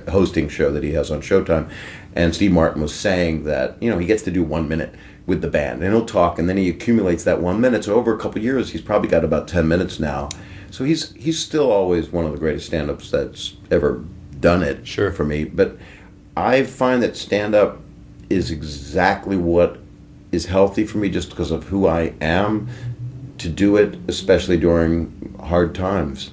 hosting show that he has on Showtime, and Steve Martin was saying that he gets to do 1 minute with the band, and he'll talk, and then he accumulates that 1 minute. So over a couple of years, he's probably got about 10 minutes now. So he's still always one of the greatest stand-ups that's ever done it for me. But I find that stand-up is exactly what is healthy for me just because of who I am, to do it, especially during hard times.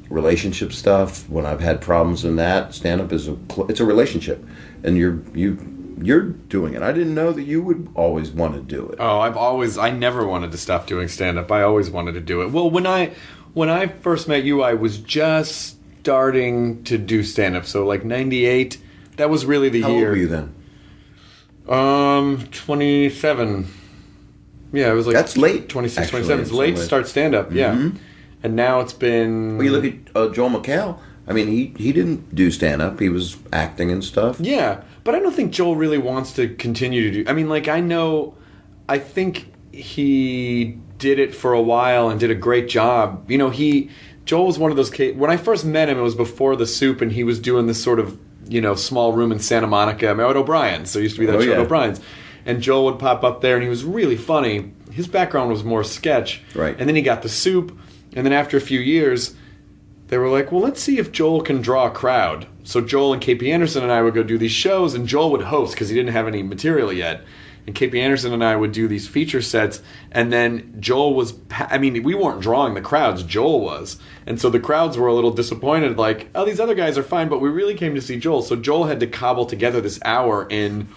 Relationship stuff, when I've had problems in that, stand-up is it's a relationship. And you're doing it. I didn't know that you would always want to do it. Oh, I never wanted to stop doing stand-up. I always wanted to do it. Well, when I first met you, I was just starting to do stand-up. So like 98, that was really the year. How old were you then? 27. Yeah, it was like... That's late. 26, actually, 27. It's late to start stand-up, yeah. And now it's been... Well, you look at Joel McHale. I mean, he didn't do stand-up. He was acting and stuff. Yeah, but I don't think Joel really wants to continue to do... I mean, like, I think he did it for a while and did a great job. Joel was one of those cases... When I first met him, it was before The Soup, and he was doing this sort of, small room in Santa Monica. I mean, at O'Brien's. So it used to be that show at O'Brien's. And Joel would pop up there, and he was really funny. His background was more sketch. Right. And then he got The Soup, and then after a few years... they were like, well, let's see if Joel can draw a crowd. So Joel and KP Anderson and I would go do these shows, and Joel would host because he didn't have any material yet. And KP Anderson and I would do these feature sets, and then Joel was... I mean, we weren't drawing the crowds, Joel was. And so the crowds were a little disappointed, like, oh, these other guys are fine, but we really came to see Joel. So Joel had to cobble together this hour in...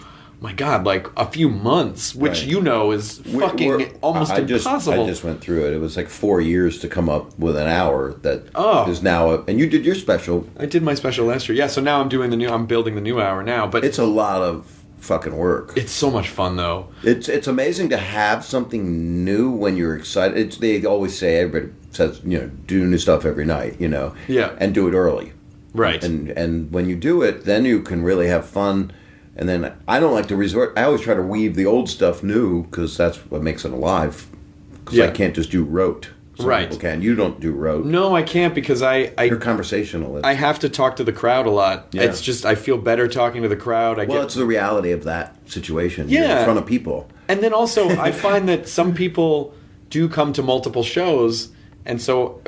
my God, like a few months, which Right. you know is fucking almost impossible. I just went through it. It was like 4 years to come up with an hour that is Oh. now. And you did your special. I did my special last year. Yeah, so now I'm building the new hour now. But It's a lot of fucking work. it's so much fun though. It's amazing to have something new when you're excited. They always say, everybody says, do new stuff every night, Yeah. and do it early. Right. And when you do it, then you can really have fun. And then I don't like to resort. I always try to weave the old stuff new because that's what makes it alive. Because I can't just do rote. Some Right. people can. You don't do rote. No, I can't because You're conversational. I have to talk to the crowd a lot. Yeah. It's just I feel better talking to the crowd. It's the reality of that situation. You're Yeah. in front of people. And then also, I find that some people do come to multiple shows, and so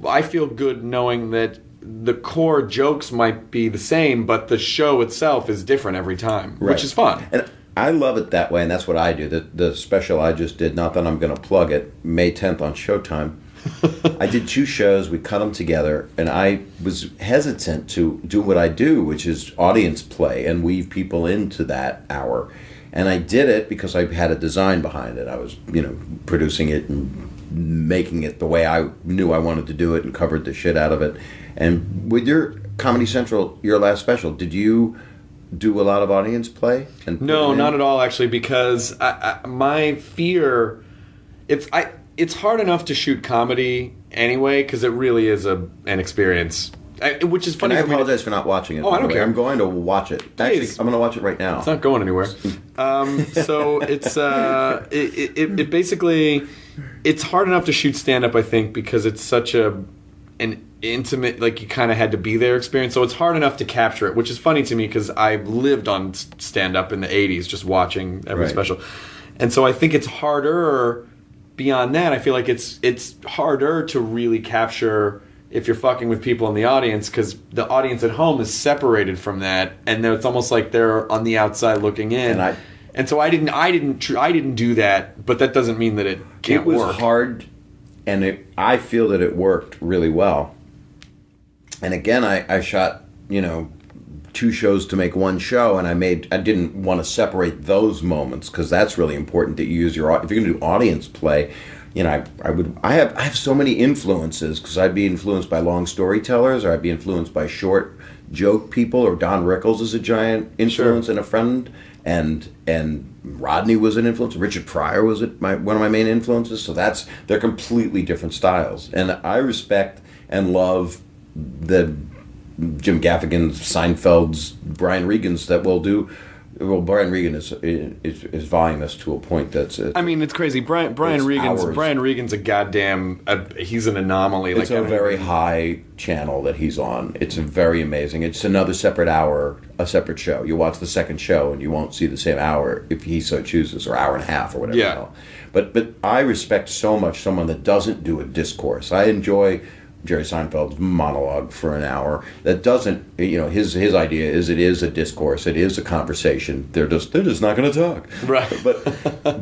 I feel good knowing that the core jokes might be the same, but the show itself is different every time, Right. which is fun. And I love it that way, and that's what I do. The special I just did, not that I'm going to plug it, May 10th on Showtime. I did 2 shows, we cut them together, and I was hesitant to do what I do, which is audience play and weave people into that hour. And I did it because I had a design behind it. I was, producing it and making it the way I knew I wanted to do it and covered the shit out of it. And with your Comedy Central, your last special, did you do a lot of audience play? No, not at all, actually, because my fear, it's hard enough to shoot comedy anyway, because it really is an experience. Which is funny. And I for me to- apologize for not watching it. Oh, I don't care. I'm going to watch it. Actually, Please. I'm going to watch it right now. It's not going anywhere. So it's it basically it's hard enough to shoot stand up, I think, because it's such an intimate, like you kind of had to be there experience. So it's hard enough to capture it, which is funny to me because I lived on stand up in the 80s, just watching every Right. special, and so I think it's harder. Beyond that, I feel like it's harder to really capture if you're fucking with people in the audience, because the audience at home is separated from that, and it's almost like they're on the outside looking in. And so I didn't do that, but that doesn't mean that it can't work. It was hard, and I feel that it worked really well. And again, I shot 2 shows to make 1 show, and I didn't want to separate those moments because that's really important that you use if you're going to do audience play. I have so many influences because I'd be influenced by long storytellers, or I'd be influenced by short joke people, or Don Rickles is a giant influence and a friend, and Rodney was an influence. Richard Pryor was one of my main influences. So they're completely different styles, and I respect and love the Jim Gaffigan's, Seinfeld's, Brian Regan's that will do. Well, Brian Regan is voluminous to a point that's. I mean, it's crazy. Brian Regan's a goddamn. He's an anomaly. It's a very high channel that he's on. It's very amazing. It's another separate hour, a separate show. You watch the second show and you won't see the same hour if he so chooses, or hour and a half, or whatever. Yeah. But I respect so much someone that doesn't do a discourse. I enjoy Jerry Seinfeld's monologue for an hour that doesn't, his idea is it is a discourse, it is a conversation. They're just not going to talk, right?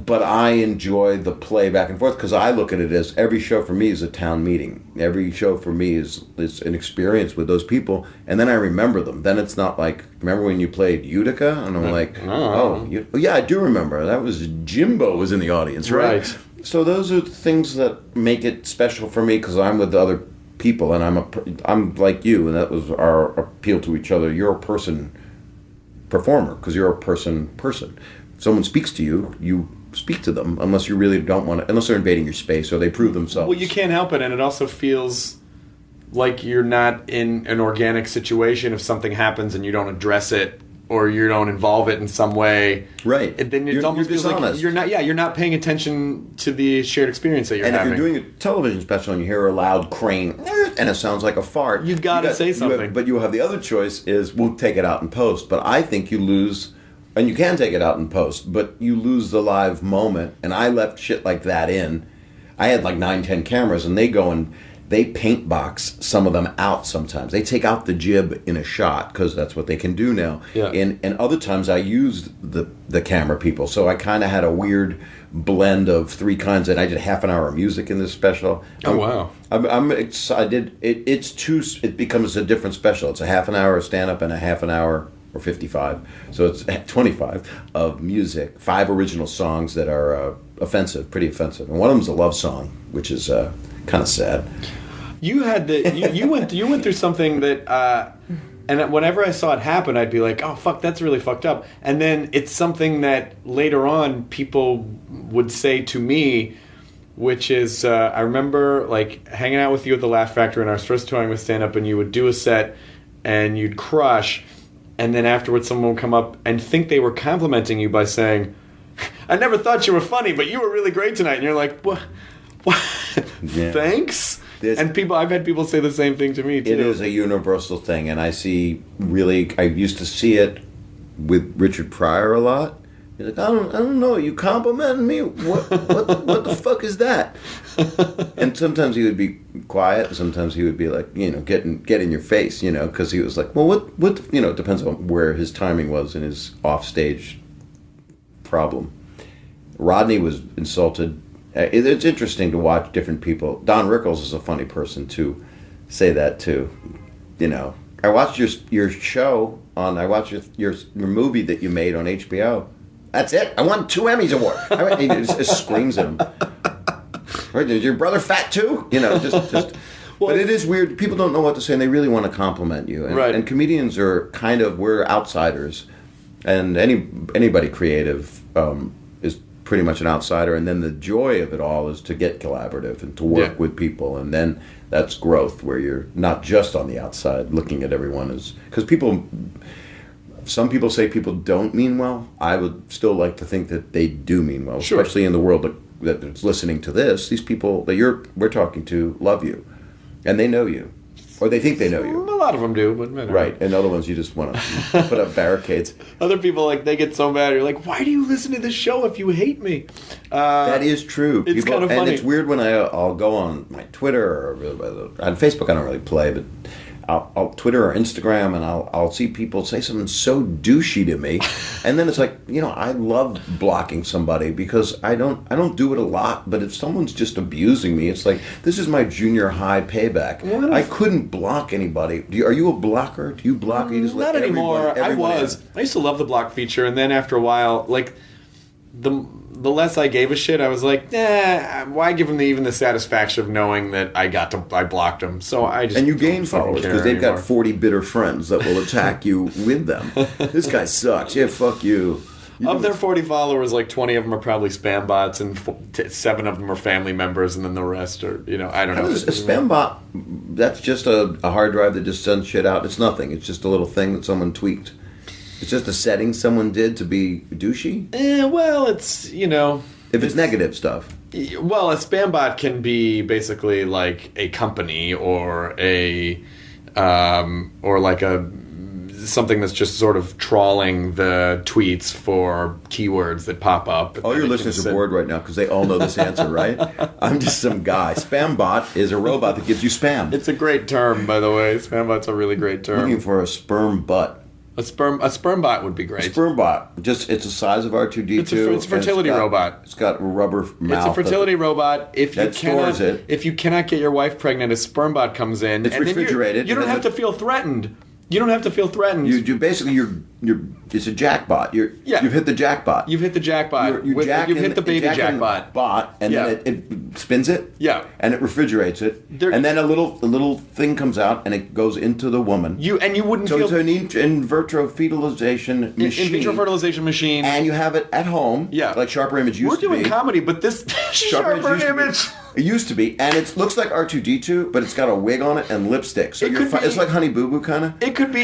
But I enjoy the play back and forth because I look at it as every show for me is a town meeting. Every show for me is an experience with those people, and then I remember them. Then it's not like, remember when you played Utica? And I'm like, yeah, I do remember. That was Jimbo was in the audience, right? So those are the things that make it special for me because I'm with the other people, and I'm like you, and that was our appeal to each other. You're a person performer because you're a person. Someone speaks to you, you speak to them, unless you really don't want to, unless they're invading your space or they prove themselves. Well, you can't help it, and it also feels like you're not in an organic situation if something happens and you don't address it or you don't involve it in some way. Right. And then it almost feels like you're not paying attention to the shared experience that you're having. And if you're doing a television special and you hear a loud crane and it sounds like a fart, you gotta say something. But you have the other choice is we'll take it out in post. But I think you lose, and you can take it out in post, but you lose the live moment. And I left shit like that in. I had like 9-10 cameras, and they go they paint box some of them out sometimes. They take out the jib in a shot because that's what they can do now. Yeah. And other times I used the camera people. So I kind of had a weird blend of three kinds, and I did half an hour of music in this special. Oh, wow. I'm excited. It becomes a different special. It's a half an hour of stand-up and a half an hour or 55. So it's 25 of music, 5 original songs that are pretty offensive. And one of them's a love song, which is kind of sad. You had you went through something that and whenever I saw it happen, I'd be like, "Oh fuck, that's really fucked up." And then it's something that later on people would say to me, which is I remember like hanging out with you at the Laugh Factory, and I was first touring with stand up, and you would do a set and you'd crush, and then afterwards someone would come up and think they were complimenting you by saying, "I never thought you were funny, but you were really great tonight." And you're like, "What? Yeah. Thanks." And I've had people say the same thing to me too. It is a universal thing, and I used to see it with Richard Pryor a lot. He's like, I don't know, you complimenting me? What the fuck is that? And sometimes he would be quiet, and sometimes he would be like, get in your face, because he was like, well, what, it depends on where his timing was in his offstage problem. Rodney was insulted. It's interesting to watch different people. Don Rickles is a funny person to say that too. I watched your show I watched your movie that you made on HBO. That's it. I won 2 Emmys award. He just screams at him. Right? Is your brother fat too? Just. Well, but it is weird. People don't know what to say, and they really want to compliment you. And, right. And comedians are we're outsiders, and anybody creative is pretty much an outsider, and then the joy of it all is to get collaborative and to work with people, and then that's growth where you're not just on the outside looking at everyone because some people say people don't mean well. I would still like to think that they do mean well, sure. Especially in the world that's listening to this. These people that we're talking to love you, and they know you. Or they think they know you. A lot of them do, but right. And other ones you just want to put up barricades. Other people they get so mad. You're like, why do you listen to this show if you hate me? That is true. It's kind of funny. And it's weird when I'll go on my Twitter or on Facebook. I don't really play, but I'll Twitter or Instagram, and I'll see people say something so douchey to me, and then it's like, I love blocking somebody because I don't do it a lot, but if someone's just abusing me, it's like, this is my junior high payback. I couldn't block anybody. Are you a blocker? Do you block? Or you just not anymore. Everyone I used to love the block feature, and then after a while, the less I gave a shit, I was like, why give them even the satisfaction of knowing that I blocked them? So I just... And you gain followers because they've got 40 bitter friends that will attack you with them. This guy sucks. Yeah, fuck you. Of their 40 followers, 20 of them are probably spam bots, and 7 of them are family members, and then the rest are, I don't know. A spam bot, that's just a hard drive that just sends shit out. It's nothing. It's just a little thing that someone tweaked. It's just a setting someone did to be douchey? Well, it's, If it's negative stuff. Well, a spam bot can be basically like a company or something that's just sort of trawling the tweets for keywords that pop up. All your listeners are bored right now because they all know this answer, right? I'm just some guy. Spam bot is a robot that gives you spam. It's a great term, by the way. Spam bot's a really great term. Looking for a sperm butt. A sperm bot would be great. A sperm bot. It's the size of R2-D2. It's a fertility robot. It's got a rubber mouth. It's a fertility robot. If you cannot get your wife pregnant, a sperm bot comes in. It's refrigerated. You don't have to feel threatened. You don't have to feel threatened. You basically it's a jackpot. You've hit the jackpot. You've hit the jackpot. You've hit the baby jackpot. Bot, and then it spins it. Yeah. And it refrigerates it. And then a little thing comes out and it goes into the woman. You wouldn't feel. So it's an in vitro fertilization machine. In vitro fertilization machine. And you have it at home. Yeah. Like Sharper Image used to be. We're doing comedy, but this Sharper Image. It used to be, and it looks like R2-D2, but it's got a wig on it and lipstick. So it's like Honey Boo Boo kind of. It could be.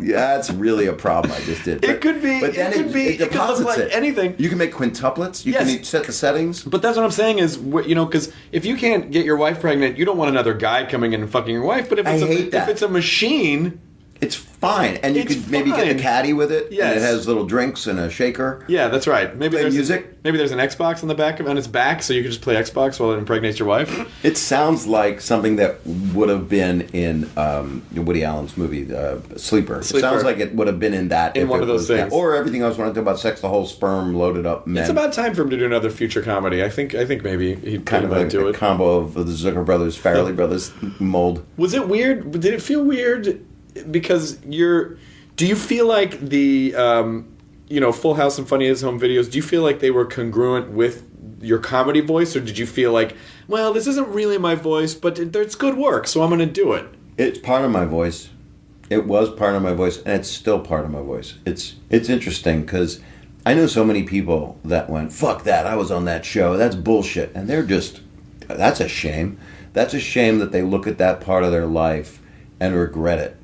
Yeah, it's really a problem I just did. It could be. But then it deposits look like anything. You can make quintuplets. You can set the settings. But that's what I'm saying is, because if you can't get your wife pregnant, you don't want another guy coming in and fucking your wife. But if it's a machine. It's fine, and you It's could maybe get fine. the caddy with it. Yes. And it has little drinks and a shaker. Yeah, that's right. Maybe Play there's music? Maybe there's an Xbox on the back on its back, so you can just play Xbox while it impregnates your wife. It sounds like something that would have been in Woody Allen's movie Sleeper. It sounds like it would have been in that. In if one it of those was that. things. Or everything else when I talk about sex, the whole sperm loaded up men. It's about time for him to do another future comedy. I think maybe he'd kind of might do a it. combo of the Zucker brothers, Farrelly brothers mold. Was it weird? Did it feel weird? Because do you feel like the Full House and Funny as Home videos? Do you feel like they were congruent with your comedy voice, or did you feel like, well, this isn't really my voice, but it's good work, so I'm going to do it? It's part of my voice. It was part of my voice, and it's still part of my voice. It's interesting because I know so many people that went, fuck that, I was on that show, that's bullshit. And they're just, that's a shame. That's a shame that they look at that part of their life and regret it.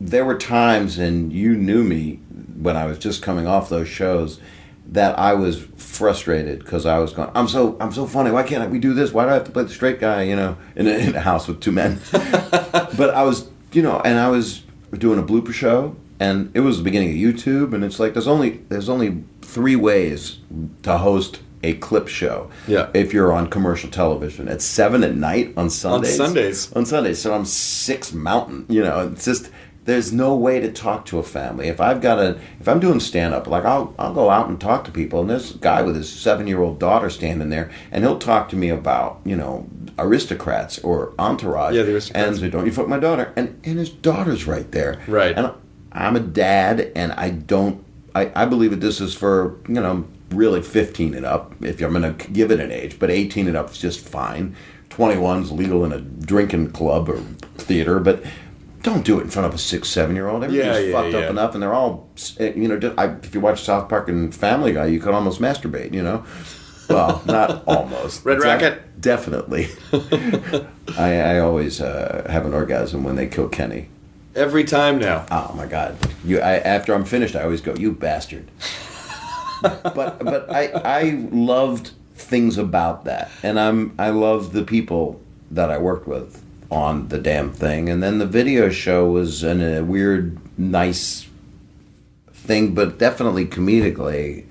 There were times, and you knew me when I was just coming off those shows, that I was frustrated because I was going, I'm so funny. Why can't we do this? Why do I have to play the straight guy? In a house with two men. But I was, and I was doing a blooper show, and it was the beginning of YouTube, and it's like there's only 3 ways to host a clip show. Yeah. If you're on commercial television at 7 at night on Sundays. On Sundays. So I'm 6 Mountain. It's just. There's no way to talk to a family. If I'm doing stand-up, like I'll go out and talk to people, and there's a guy with his 7-year-old daughter standing there, and he'll talk to me about, Aristocrats or Entourage. Yeah, the Aristocrats. And say, don't you fuck my daughter. And his daughter's right there. Right. And I'm a dad, and I believe that this is for, really 15 and up, if I'm going to give it an age, but 18 and up is just fine. 21's legal in a drinking club or theater, but don't do it in front of a 6-7-year-old. Everybody's fucked up enough, and they're all, if you watch South Park and Family Guy, you could almost masturbate, Well, not almost. Red Racket? Definitely. I always have an orgasm when they kill Kenny. Every time now. Oh, my God. After I'm finished, I always go, you bastard. but I loved things about that, and I loved the people that I worked with on the damn thing. And then the video show was a weird, nice thing, but definitely comedically.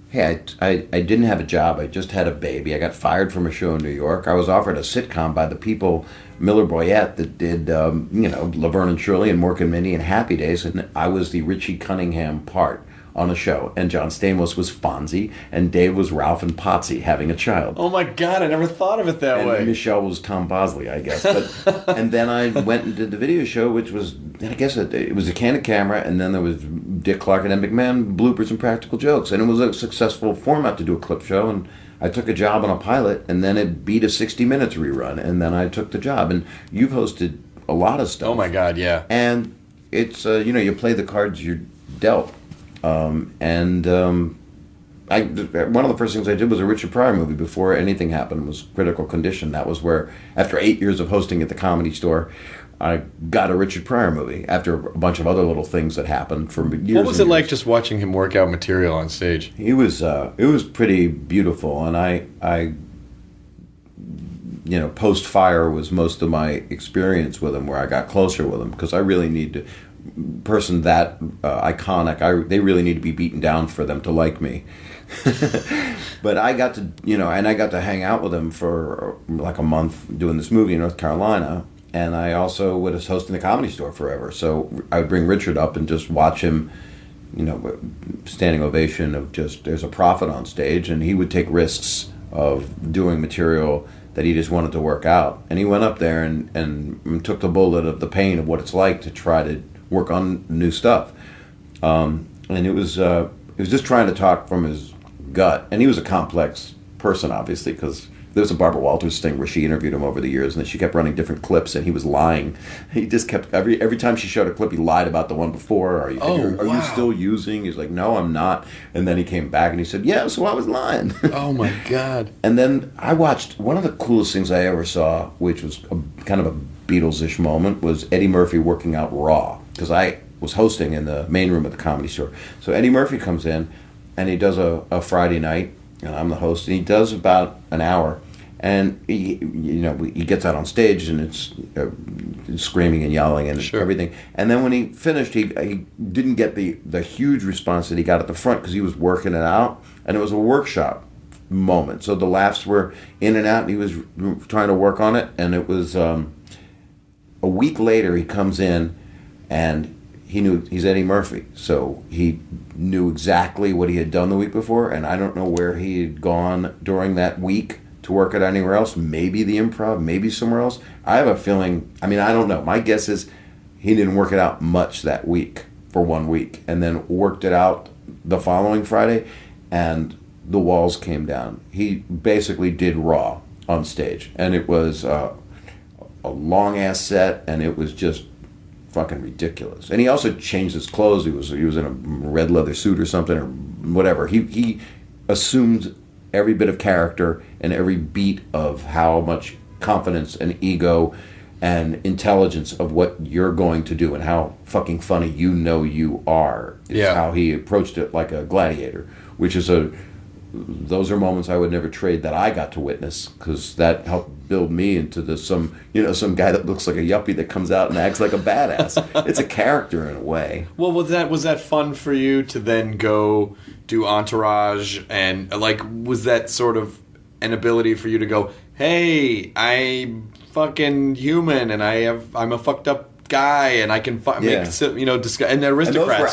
Hey, I didn't have a job. I just had a baby. I got fired from a show in New York. I was offered a sitcom by the people, Miller Boyette, that did, Laverne and Shirley and Mork and Mindy and Happy Days, and I was the Richie Cunningham part on a show, and John Stamos was Fonzie, and Dave was Ralph and Potsy having a child. Oh my God, I never thought of it that and way. Michelle was Tom Bosley, I guess. But and then I went and did the video show, which was, I guess it was a candid camera, and then there was Dick Clark and Ed McMahon, bloopers and practical jokes, and it was a successful format to do a clip show, and I took a job on a pilot, and then it beat a 60 Minutes rerun, and then I took the job, and you've hosted a lot of stuff. Oh my God, yeah. And it's, you play the cards you're dealt. One of the first things I did was a Richard Pryor movie before anything happened, was Critical Condition. That was where, after 8 years of hosting at the Comedy Store, I got a Richard Pryor movie after a bunch of other little things that happened for years. What was it like just watching him work out material on stage? It was pretty beautiful, and I post Fire was most of my experience with him, where I got closer with him, because I really need to. Person that iconic, they really need to be beaten down for them to like me. But I got to, and I got to hang out with him for like a month doing this movie in North Carolina, and I also was hosting the Comedy Store forever. So I would bring Richard up and just watch him, standing ovation of just, there's a prophet on stage, and he would take risks of doing material that he just wanted to work out. And he went up there and took the bullet of the pain of what it's like to try to work on new stuff. And it was just trying to talk from his gut. And he was a complex person, obviously, because there was a Barbara Walters thing where she interviewed him over the years, and then she kept running different clips, and he was lying. He just kept, every time she showed a clip, he lied about the one before. Are you still using? He's like, no, I'm not. And then he came back and he said, yeah, so I was lying. Oh my God. And then I watched, one of the coolest things I ever saw, which was kind of a Beatles-ish moment, was Eddie Murphy working out Raw, because I was hosting in the main room at the Comedy Store. So Eddie Murphy comes in, and he does a Friday night, and I'm the host, and he does about an hour, And he gets out on stage and it's screaming and yelling and everything. And then when he finished, he didn't get the huge response that he got at the front because he was working it out, and it was a workshop moment. So the laughs were in and out, and he was trying to work on it. And it was a week later he comes in, and he knew he's Eddie Murphy, so he knew exactly what he had done the week before, and I don't know where he had gone during that week to work it anywhere else, maybe the Improv, maybe somewhere else. I have a feeling, I don't know. My guess is he didn't work it out much that week for 1 week and then worked it out the following Friday and the walls came down. He basically did Raw on stage and it was a long-ass set and it was just fucking ridiculous. And he also changed his clothes. He was in a red leather suit or something or whatever. He assumed every bit of character and every beat of how much confidence and ego and intelligence of what you're going to do and how fucking funny you are is how he approached it like a gladiator, which is those are moments I would never trade that I got to witness because that helped build me into some guy that looks like a yuppie that comes out and acts like a badass. It's a character in a way. Well, was that fun for you to then go do Entourage and was that sort of an ability for you to go, hey, I'm fucking human and I'm a fucked up guy and I can make and the Aristocrats and those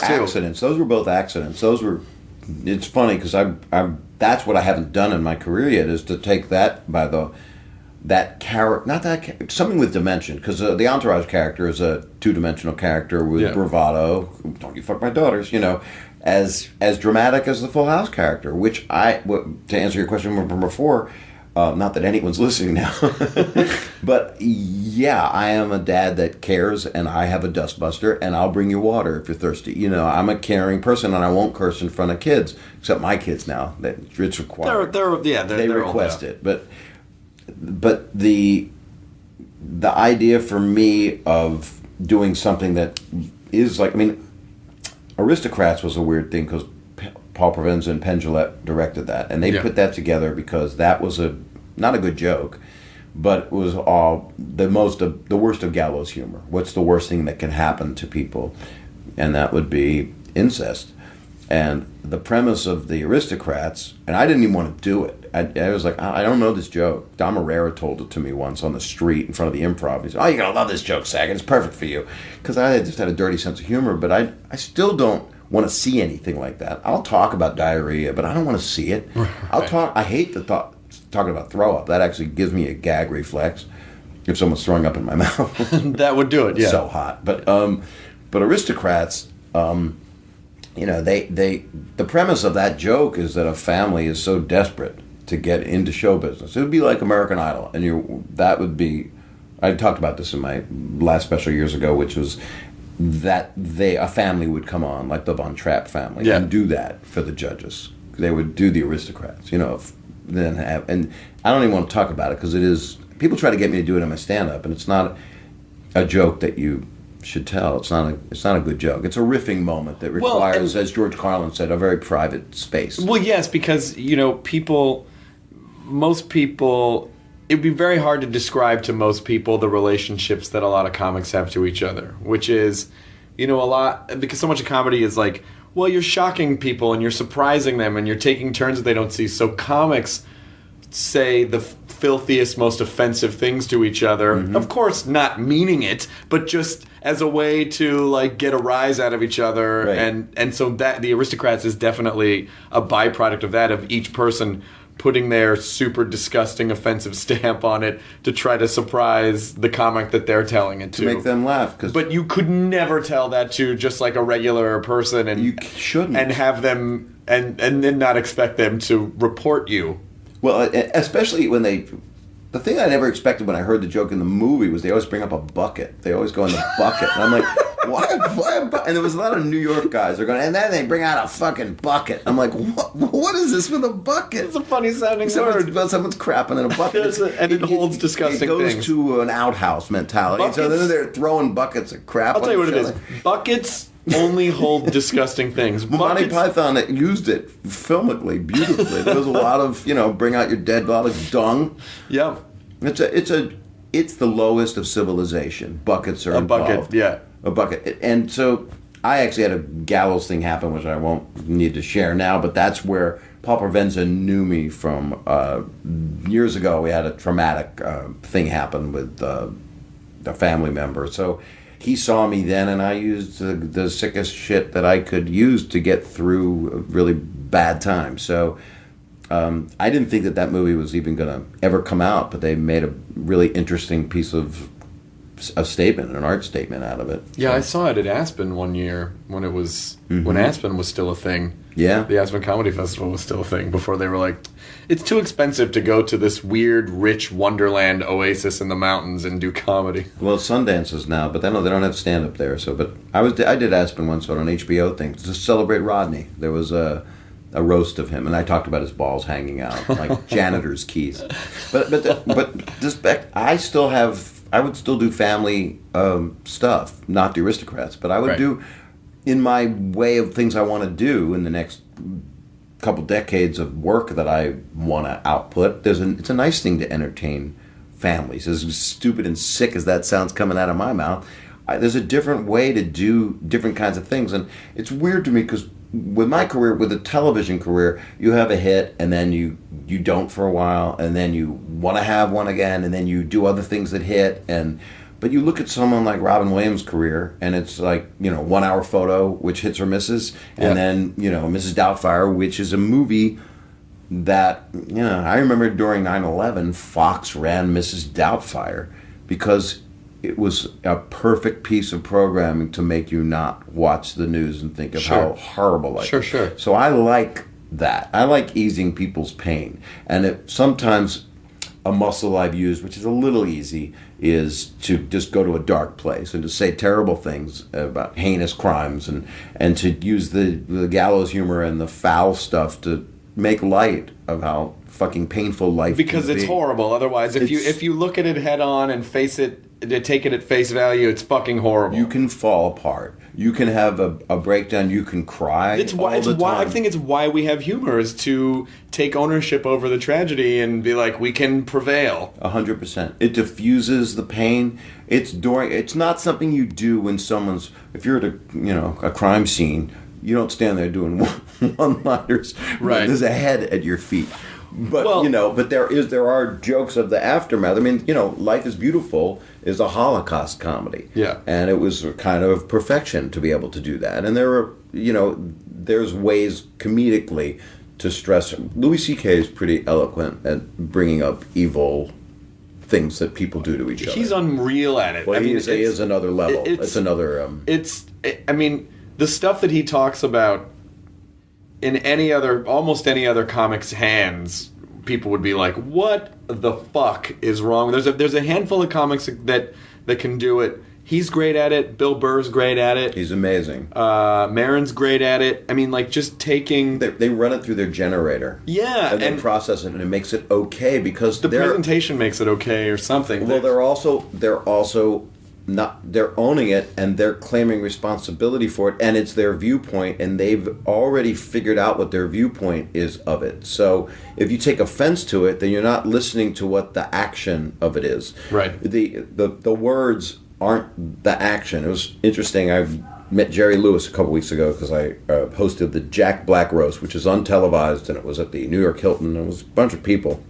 were too. Accidents. Those were both accidents. It's funny because I'm that's what I haven't done in my career yet is to take that that character, something with dimension, because the Entourage character is a two-dimensional character with bravado. Don't you fuck my daughters, as dramatic as the Full House character, which to answer your question from before, not that anyone's listening now, but yeah, I am a dad that cares, and I have a dustbuster, and I'll bring you water if you're thirsty. I'm a caring person, and I won't curse in front of kids, except my kids now. It's required. They request it, but the idea for me of doing something that is Aristocrats was a weird thing because Paul Provenza and Penn Jillette directed that, and they put that together because that was not a good joke, but it was all the worst of Gallows humor. What's the worst thing that can happen to people? And that would be incest. And the premise of the Aristocrats, and I didn't even want to do it. I was like, I don't know this joke. Dom Herrera told it to me once on the street in front of the Improv. He said, you're going to love this joke, Saget. It's perfect for you. Because I just had a dirty sense of humor, but I still don't want to see anything like that. I'll talk about diarrhea, but I don't want to see it. Right. I hate the thought talking about throw up. That actually gives me a gag reflex if someone's throwing up in my mouth. That would do it, yeah. It's so hot. But Aristocrats, the premise of that joke is that a family is so desperate to get into show business. It would be like American Idol, and that would be. I talked about this in my last special years ago, which was that a family would come on, like the Von Trapp family, and do that for the judges. They would do the Aristocrats, and I don't even want to talk about it because it is. People try to get me to do it in my stand-up, and it's not a joke that you should tell. It's not a good joke. It's a riffing moment that requires, as George Carlin said, a very private space. Well, yes, because most people, it would be very hard to describe to most people the relationships that a lot of comics have to each other, which is, a lot, because so much of comedy is like, well, you're shocking people and you're surprising them and you're taking turns that they don't see. So comics say the filthiest, most offensive things to each other. Mm-hmm. Of course, not meaning it, but just as a way to get a rise out of each other. Right. And so that the Aristocrats is definitely a byproduct of that, of each person putting their super disgusting, offensive stamp on it to try to surprise the comic that they're telling it to. To make them laugh. But you could never tell that to just like a regular person, and you shouldn't. And have them, and then not expect them to report you. Well, especially when the thing I never expected when I heard the joke in the movie was they always bring up a bucket. They always go in the bucket. And I'm like, why a bucket? And there was a lot of New York guys. They're going, and then they bring out a fucking bucket. I'm like, what is this with a bucket? It's a funny sounding word. Someone's crapping in a bucket. And it holds disgusting things. It goes to an outhouse mentality. Buckets, so then they're throwing buckets of crap. I'll tell you what it is. Buckets only hold disgusting things. Monty Buckets- Python used it filmically, beautifully. There was a lot of, bring out your dead, a lot of dung. Yeah. It's the lowest of civilization. Buckets are involved. Bucket, yeah. A bucket. And so I actually had a Gallows thing happen, which I won't need to share now, but that's where Paul Provenza knew me from years ago. We had a traumatic thing happen with a family member. So he saw me then, and I used the sickest shit that I could use to get through a really bad time. So I didn't think that movie was even going to ever come out, but they made a really interesting piece of a statement, an art statement out of it. Yeah, I saw it at Aspen one year when it was when Aspen was still a thing. Yeah, the Aspen Comedy Festival was still a thing before they were like, it's too expensive to go to this weird, rich wonderland oasis in the mountains and do comedy. Well, Sundance is now, but they don't have stand up there. So, but I did Aspen once on an HBO thing to celebrate Rodney. There was a roast of him, and I talked about his balls hanging out like janitor's keys. But this back, I would still do family stuff, not the Aristocrats, but I would do in my way of things I want to do in the next couple decades of work that I want to output. It's a nice thing to entertain families. As stupid and sick as that sounds coming out of my mouth, there's a different way to do different kinds of things, and it's weird to me because with my career, with a television career, you have a hit and then you don't for a while, and then you want to have one again, and then you do other things that hit. But you look at someone like Robin Williams' career, and it's like 1 Hour Photo, which hits or misses, and then Mrs. Doubtfire, which is a movie that I remember during 9/11, Fox ran Mrs. Doubtfire because it was a perfect piece of programming to make you not watch the news and think of how horrible life is. Sure. So I like that. I like easing people's pain. And sometimes a muscle I've used, which is a little easy, is to just go to a dark place and to say terrible things about heinous crimes and to use the gallows humor and the foul stuff to make light of how fucking painful life because can it's be. horrible. Otherwise, if you look at it head on and face it, to take it at face value, it's fucking horrible. You can fall apart. You can have a breakdown. You can cry. It's why I think it's why we have humor, is to take ownership over the tragedy and be like, we can prevail. 100%. It diffuses the pain. It's not something you do when if you're at a crime scene, you don't stand there doing one-liners. Right. There's a head at your feet. But but there are jokes of the aftermath. I mean, Life is Beautiful is a Holocaust comedy. Yeah. And it was kind of perfection to be able to do that. And there's ways comedically to stress. Louis C.K. is pretty eloquent at bringing up evil things that people do to each other. He's unreal at it. Well, he is another level. It's another. I mean, the stuff that he talks about in almost any other comic's hands, people would be like, "What the fuck is wrong?" There's a handful of comics that can do it. He's great at it. Bill Burr's great at it. He's amazing. Maron's great at it. I mean, like, just taking... They run it through their generator. Yeah. And then process it, and it makes it okay because the presentation makes it okay or something. Well, they're also not... They're owning it, and they're claiming responsibility for it, and it's their viewpoint, and they've already figured out what their viewpoint is of it. So if you take offense to it, then you're not listening to what the action of it is. Right. The words aren't the action. It was interesting. I met Jerry Lewis a couple weeks ago because I hosted the Jack Black Roast, which is untelevised, and it was at the New York Hilton. It was a bunch of people,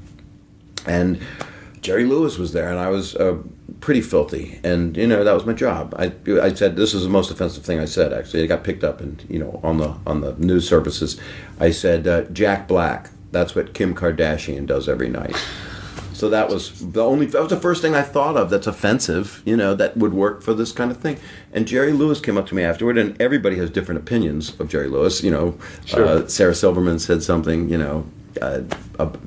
and Jerry Lewis was there, and I was pretty filthy, and that was my job. I said, this is the most offensive thing I said. Actually, it got picked up, and on the news services, I said Jack Black. That's what Kim Kardashian does every night. So that was the first thing I thought of that's offensive, that would work for this kind of thing. And Jerry Lewis came up to me afterward, and everybody has different opinions of Jerry Lewis. Sure. Sarah Silverman said something,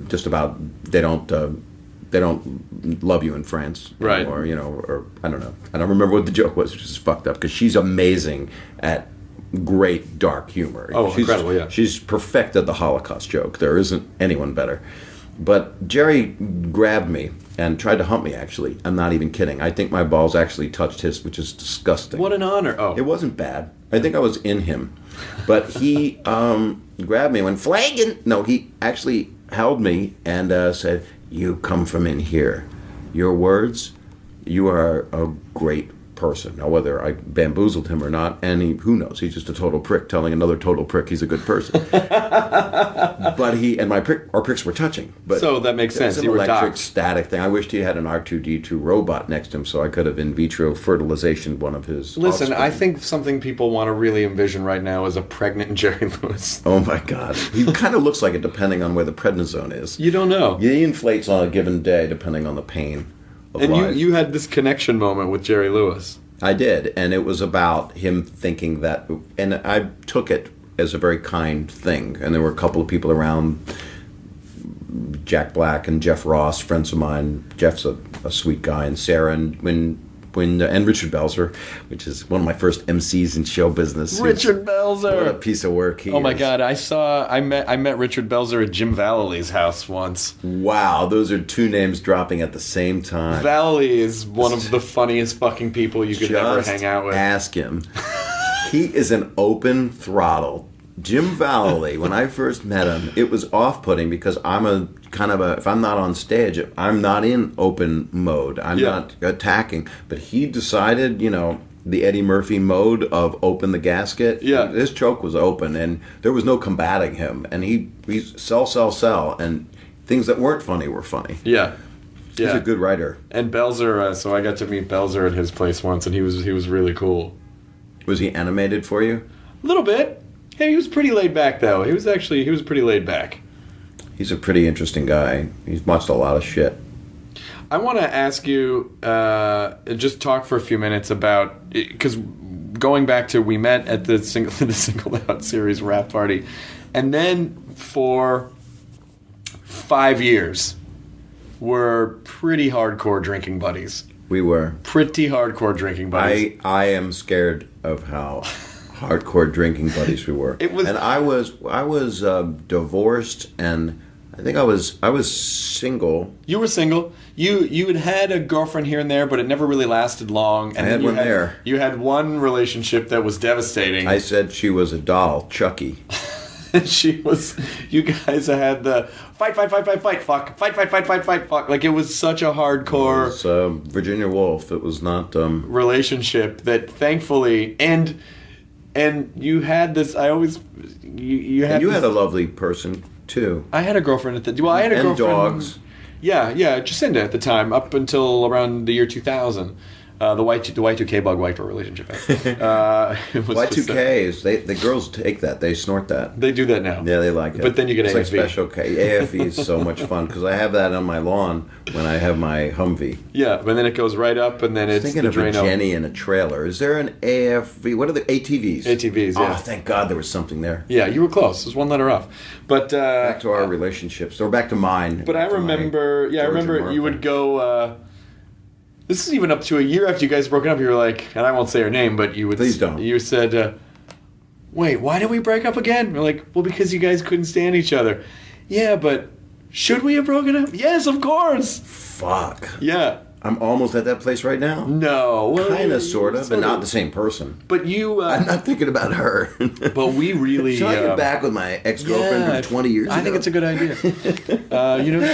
just about they don't love you in France, right? Or or I don't know. I don't remember what the joke was, which is fucked up because she's amazing at great dark humor. Oh, she's incredible! Yeah, she's perfected the Holocaust joke. There isn't anyone better. But Jerry grabbed me and tried to hump me, actually. I'm not even kidding. I think my balls actually touched his, which is disgusting. What an honor. Oh. It wasn't bad. I think I was in him. But he grabbed me and went, flagging. No, he actually held me and said, you come from in here. Your words, you are a great person. Now, whether I bamboozled him or not, and who knows? He's just a total prick telling another total prick he's a good person. But our pricks were touching. But so that makes sense. It's an You were electric docked. static thing. I wished he had an R2D2 robot next to him so I could have in vitro fertilization one of his Listen, offspring. I think something people want to really envision right now is a pregnant Jerry Lewis. Oh my God. He kind of looks like it depending on where the prednisone is. You don't know. He inflates on a given day depending on the pain of And life. you had this connection moment with Jerry Lewis. I did, and it was about him thinking that, and I took it as a very kind thing. And there were a couple of people around, Jack Black and Jeff Ross, friends of mine. Jeff's a sweet guy, and Sarah, and Richard Belzer, which is one of my first MCs in show business. Richard Belzer. What a piece of work he is. Oh my God! I met Richard Belzer at Jim Vallely's house once. Wow, those are two names dropping at the same time. Vallely is one of the funniest fucking people you could ever hang out with. Ask him. He is an open throttle. Jim Vallely, when I first met him, it was off-putting because I'm if I'm not on stage, I'm not in open mode. I'm not attacking. But he decided, the Eddie Murphy mode of open the gasket. Yeah. His choke was open, and there was no combating him. And he sell, and things that weren't funny were funny. Yeah. He's a good writer. And Belzer, so I got to meet Belzer at his place once, and he was really cool. Was he animated for you? A little bit. Hey, he was pretty laid back, though. He was pretty laid back. He's a pretty interesting guy. He's watched a lot of shit. I want to ask you, just talk for a few minutes about, because going back to, we met at the Singled Out series rap party, and then for 5 years, we're pretty hardcore drinking buddies. We were. Pretty hardcore drinking buddies. I am scared of how hardcore drinking buddies we were. And I was divorced, and I think I was single. You were single. You had a girlfriend here and there, but it never really lasted long. And I had one there. You had one relationship that was devastating. I said she was a doll, Chucky. She was. You guys had the fight, fuck. Like, it was such a hardcore. It was Virginia Woolf. It was not relationship that, thankfully, and you had this. You had a lovely person too. I had a girlfriend at the. Well, I had a girlfriend. And dogs. Yeah, Jacinda at the time, up until around the year 2000. The Y2K bug wiped our relationship out. Y2K is the girls take that, they snort that. They do that now. Yeah, they like it. But then you get it's AFV. Like special K. AFV is so much fun because I have that on my lawn when I have my Humvee. Yeah, but then it goes right up, and then it's thinking the of a Jenny in a trailer. Is there an AFV? What are the ATVs? ATVs. Yeah. Oh, thank God there was something there. Yeah, you were close. It was one letter off. But back to our relationships, or back to mine. But I remember. Yeah, I remember you would go. This is even up to a year after you guys broken up. You were like, and I won't say her name, but you would. Please don't. You said, "Wait, why did we break up again?" We're like, "Well, because you guys couldn't stand each other." Yeah, but should we have broken up? Yes, of course. Fuck. Yeah. I'm almost at that place right now. No. Well, kind of, sort of, but not the same person. But you... I'm not thinking about her. But we really... Should I get back with my ex-girlfriend from 20 years ago? I think it's a good idea.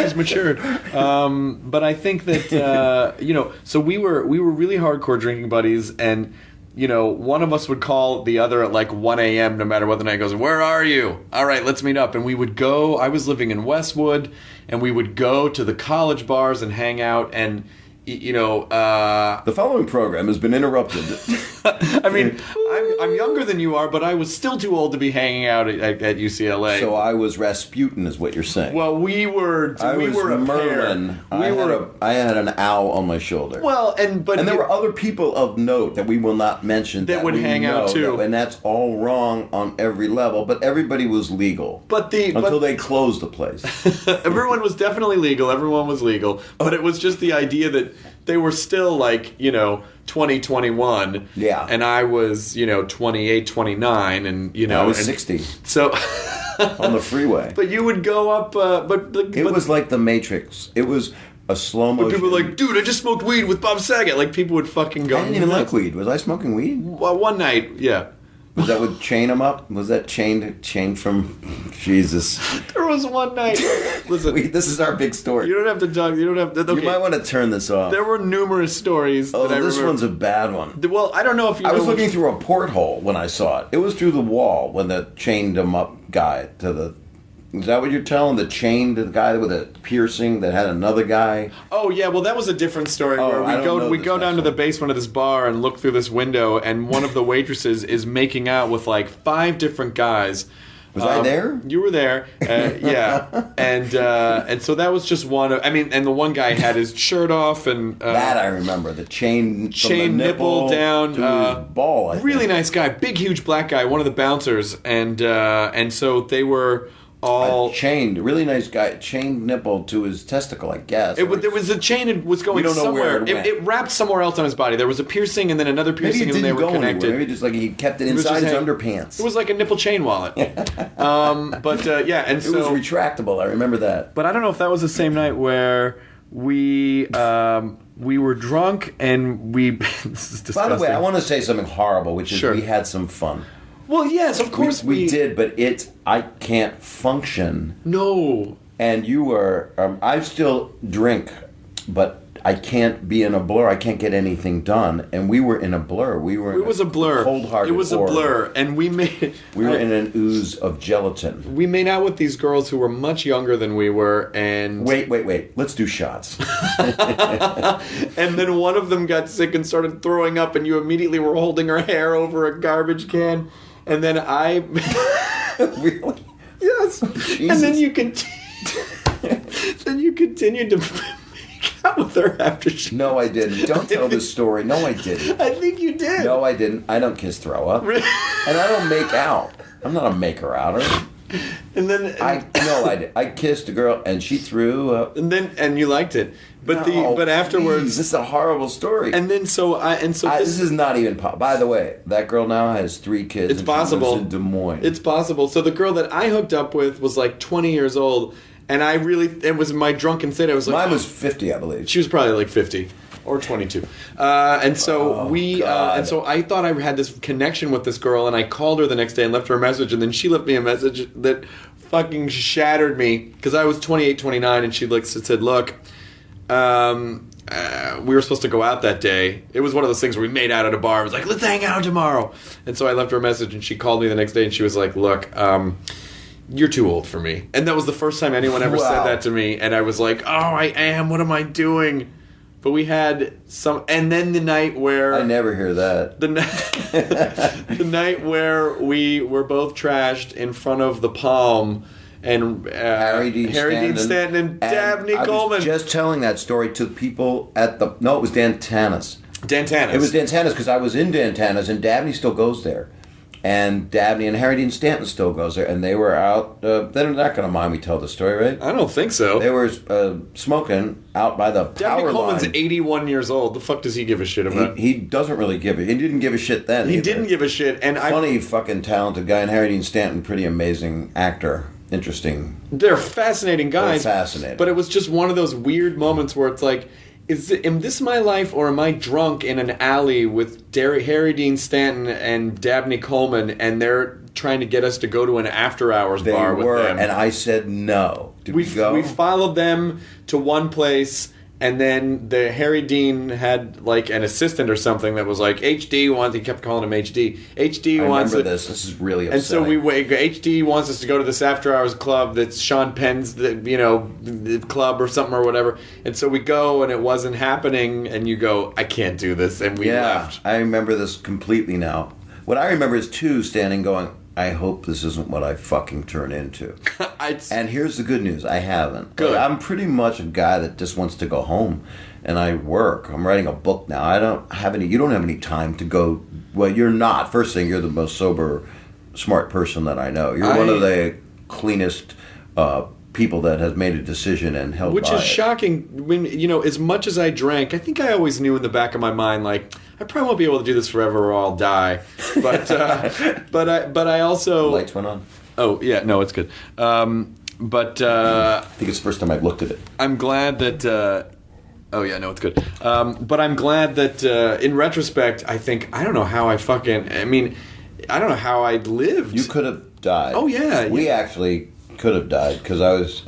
She's matured. But I think that, so we were really hardcore drinking buddies, and... one of us would call the other at like 1 a.m. no matter what the night goes, where are you? All right, let's meet up. And we would go, I was living in Westwood, and we would go to the college bars and hang out, and, the following program has been interrupted. I mean, I'm younger than you are, but I was still too old to be hanging out at UCLA. So I was Rasputin, is what you're saying. Well, we were Merlin. I had an owl on my shoulder. Well, and there were other people of note that we will not mention that would hang out too, and that's all wrong on every level. But everybody was legal. Until they closed the place. Everyone was definitely legal. Everyone was legal, but it was just the idea that they were still like 20, 21. Yeah. And I was 28, 29, and I was 60. So on the freeway. But you would go up. It was like the Matrix. It was a slow motion. But people were like, dude, I just smoked weed with Bob Saget. Like, people would fucking go. I didn't even like weed. Was I smoking weed? Well, one night, yeah. Was that would chain him up? Was that chained from Jesus? There was one night. Listen, This is our big story. you don't have to talk. You don't have to. Okay. You might want to turn this off. There were numerous stories. Oh, that I this remember. one's a bad one. Well, I don't know if you. I know was looking through a porthole when I saw it. It was through the wall when the chained him up guy to the. Is that what you're telling? The chained guy with a piercing that had another guy? Oh yeah, well that was a different story Oh, where I don't know we this go down to next the one. basement of this bar and look through this window, and one of the waitresses is making out with like 5 different guys. Was I there? You were there, yeah, and so that was just one of. I mean, and the one guy had his shirt off and That I remember. The chain from the nipple down to his ball. I really think. nice guy, big huge black guy, one of the bouncers, and so they were all. Chained, really nice guy, chained nipple to his testicle, I guess. There was a chain that was going We don't know somewhere. where it went. It wrapped somewhere else on his body. There was a piercing and then another Maybe piercing, it and they didn't were go connected. anywhere. Maybe just like he kept it was inside just his hanging- underpants. It was like a nipple chain wallet. But yeah, and It was so. retractable. I remember that. But I don't know if that was the same night where we were drunk and we. This is disgusting. By the way, I want to say something horrible, which is Sure. we had some fun. Well, yes, of course we did, but I can't function. No. And you were, I still drink, but I can't be in a blur. I can't get anything done. And we were in a blur. It was a blur. Cold-hearted It was a horror. blur, and we made. We were in an ooze of gelatin. We made out with these girls who were much younger than we were, and Wait. Let's do shots. and then one of them got sick and started throwing up, and you immediately were holding her hair over a garbage can, and then I. Really? Yes. Jesus. And then you continued to make out with her after she. No, I didn't. Don't tell this story. No, I didn't. I think you did. No, I didn't. I don't kiss throw up. And I don't make out. I'm not a maker outer. And then I did. I kissed a girl and she threw up. and you liked it, but No, but afterwards, please, this is a horrible story. and then This is not even. By the way, that girl now has 3 kids. It's and she possible. lives in Des Moines. It's possible. So the girl that I hooked up with was like 20 years old, and it was my drunken state. I was like, Mine was 50, I believe. she was probably like 50 or 22. And so and so I thought I had this connection with this girl, and I called her the next day and left her a message, and then she left me a message that fucking shattered me, because I was 28, 29, and she said, look, we were supposed to go out that day. It was one of those things where we made out at a bar. I was like, let's hang out tomorrow. And so I left her a message, and she called me the next day, and she was like, look, you're too old for me. And that was the first time anyone ever said Wow. that to me. And I was like, oh, I am. What am I doing? But we had some... And then the night where... I never hear that. The night where we were both trashed in front of the Palm, and Harry Dean Stanton and Dabney Coleman. I was just telling that story to the people at the... No, it was Dan Tanis. Dan Tanis. It was Dan Tanis because I was in Dan Tanis, and Dabney still goes there. And Dabney and Harry Dean Stanton still goes there. And they were out... they're not going to mind me tell the story, right? I don't think so. They were smoking out by the Dabney power Coleman's line. 81 years old. The fuck does he give a shit about? He doesn't really give it. He didn't give a shit then. He either. didn't give a shit. And Funny, fucking talented guy. And Harry Dean Stanton, pretty amazing actor. Interesting. They're fascinating guys. They're fascinating. But it was just one of those weird moments where it's like, am this my life, or am I drunk in an alley with Harry Dean Stanton and Dabney Coleman, and they're trying to get us to go to an after-hours They bar were, with them? and I said no. Did we go? We followed them to one place, and then the Harry Dean had like an assistant or something that was like, HD wants... He kept calling him HD. HD I wants... remember this. This is really upsetting. And so HD wants us to go to this after hours club that's Sean Penn's, the club or something or whatever. And so we go, and it wasn't happening, and you go, I can't do this, and we left. I remember this completely now. What I remember is two standing going, I hope this isn't what I fucking turn into. And here's the good news, I haven't. Good. Like, I'm pretty much a guy that just wants to go home, and I work. I'm writing a book now. I don't have any. You don't have any time to go. Well, you're not. First thing, you're the most sober, smart person that I know. You're one of the cleanest people that has made a decision and held Which by is it. shocking. When as much as I drank, I think I always knew in the back of my mind, like, I probably won't be able to do this forever, or I'll die. But but I also... Lights went on. Oh yeah, no, it's good. But I think it's the first time I've looked at it. I'm glad that Oh yeah, no, it's good. But I'm glad that in retrospect, I don't know how I don't know how I lived. You could have died. Oh yeah, we actually could have died because I was.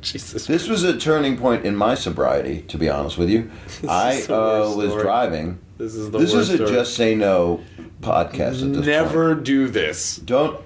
Jesus. This was a turning point in my sobriety. To be honest with you, I was driving. This is the This worst is a story. Just Say No podcast. At this Never point. do this. Don't.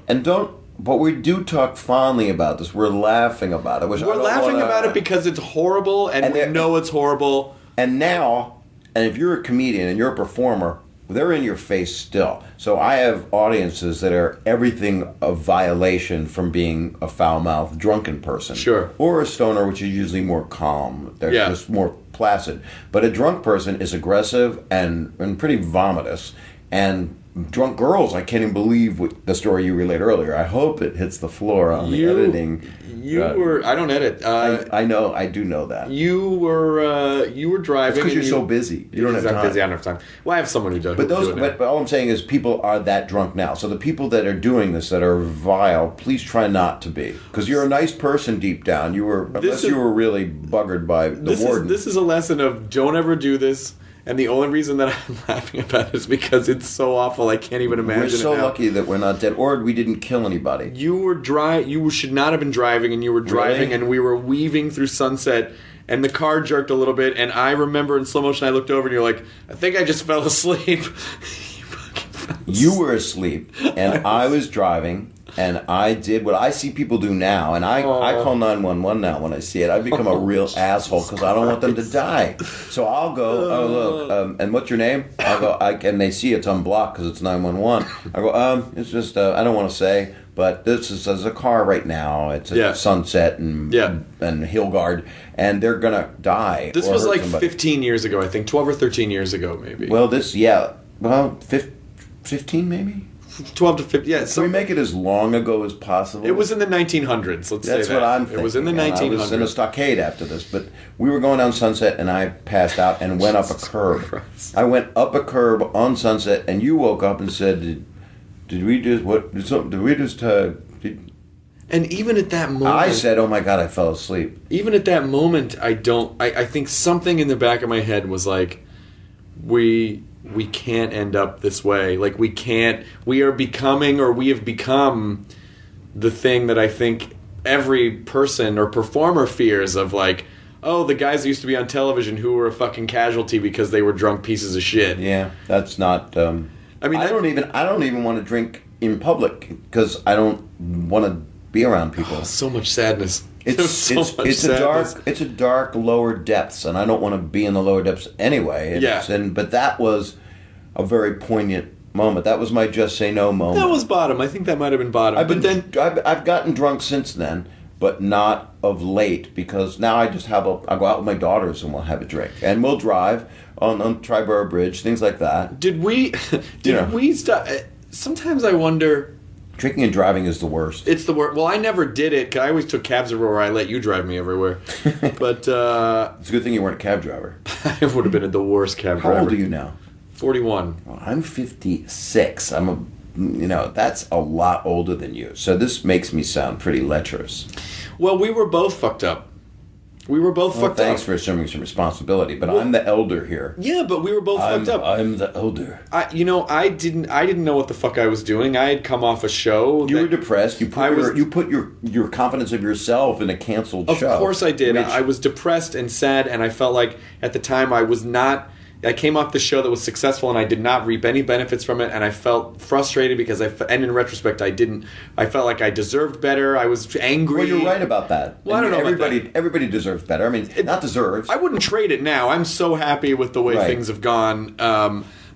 But we do talk fondly about this. We're laughing about it. We're laughing about it because it's horrible, and we know it's horrible. And now, and if you're a comedian and you're a performer, they're in your face still. So I have audiences that are everything a violation from being a foul-mouthed drunken person. Sure. Or a stoner, which is usually more calm. They're just more placid. But a drunk person is aggressive and pretty vomitous. And drunk girls, I can't even believe the story you relayed earlier. I hope it hits the floor on the editing. I don't edit. I know. I do know that. You were driving. Because you're so busy. You don't have time. Busy. I don't have time. Well, I have someone who does. But all I'm saying is people are that drunk now. So the people that are doing this, that are vile, please try not to be. Because you're a nice person deep down. You were really buggered by the warden. This is a lesson of don't ever do this. And the only reason that I'm laughing about it is because it's so awful. I can't even imagine. We're so it now. lucky that we're not dead, or we didn't kill anybody. You should not have been driving, and you were driving, Really? and we were weaving through sunset, and the car jerked a little bit, and I remember in slow motion I looked over, and you're like, I think I just fell asleep. You were asleep, and I was driving, and I did what I see people do now, and I call 911 now when I see it. I become a real asshole because I don't want them to die. So I'll go, look, and what's your name? I'll go, and they see it's unblocked because it's 911. I go, it's just, I don't want to say, but there's a car right now. It's at Sunset and Hillgard, and they're going to die. This was like 15 years ago, I think, 12 or 13 years ago, maybe. Well, 15 maybe? 12 to 15, yeah. Can we make it as long ago as possible? It was in the 1900s, let's say that. That's what I'm thinking. It was in the 1900s. I was in a stockade after this, but we were going down Sunset, and I passed out and went up a curb. I went up a curb on Sunset, and you woke up and said, did we just, and even at that moment... I said, oh my God, I fell asleep. Even at that moment, I think something in the back of my head was like, we can't end up this way. Like, we have become the thing that I think every person or performer fears of, like, oh, the guys that used to be on television who were a fucking casualty because they were drunk pieces of shit. Yeah, that's not... I don't even want to drink in public because I don't want to be around people. Oh, so much sadness. It's a dark lower depths, and I don't want to be in the lower depths anyway. But that was a very poignant moment. That was my Just Say No moment. That was bottom. I think that might have been bottom. I've gotten drunk since then, but not of late, because now I just I go out with my daughters and we'll have a drink, and we'll drive on Triborough Bridge, things like that. Did we stop? Sometimes I wonder. Drinking and driving is the worst. It's the worst. Well, I never did it, because I always took cabs everywhere. I let you drive me everywhere. But it's a good thing you weren't a cab driver. I would have been the worst cab driver. How old are you now? 41. Well, I'm 56. That's a lot older than you. So this makes me sound pretty lecherous. Well, we were both fucked up. Thanks for assuming some responsibility, but I'm the elder here. Yeah, but we were both fucked up. I'm the elder. I didn't know what the fuck I was doing. I had come off a show. You were depressed. You put your confidence of yourself in a canceled show. Of course I did. I was depressed and sad, and I felt like at the time I came off the show that was successful, and I did not reap any benefits from it, and I felt frustrated because and in retrospect, I felt like I deserved better. I was angry. Well, you're right about that. Well, I don't know everybody deserves better. I mean, not deserves. I wouldn't trade it now. I'm so happy with the way things have gone.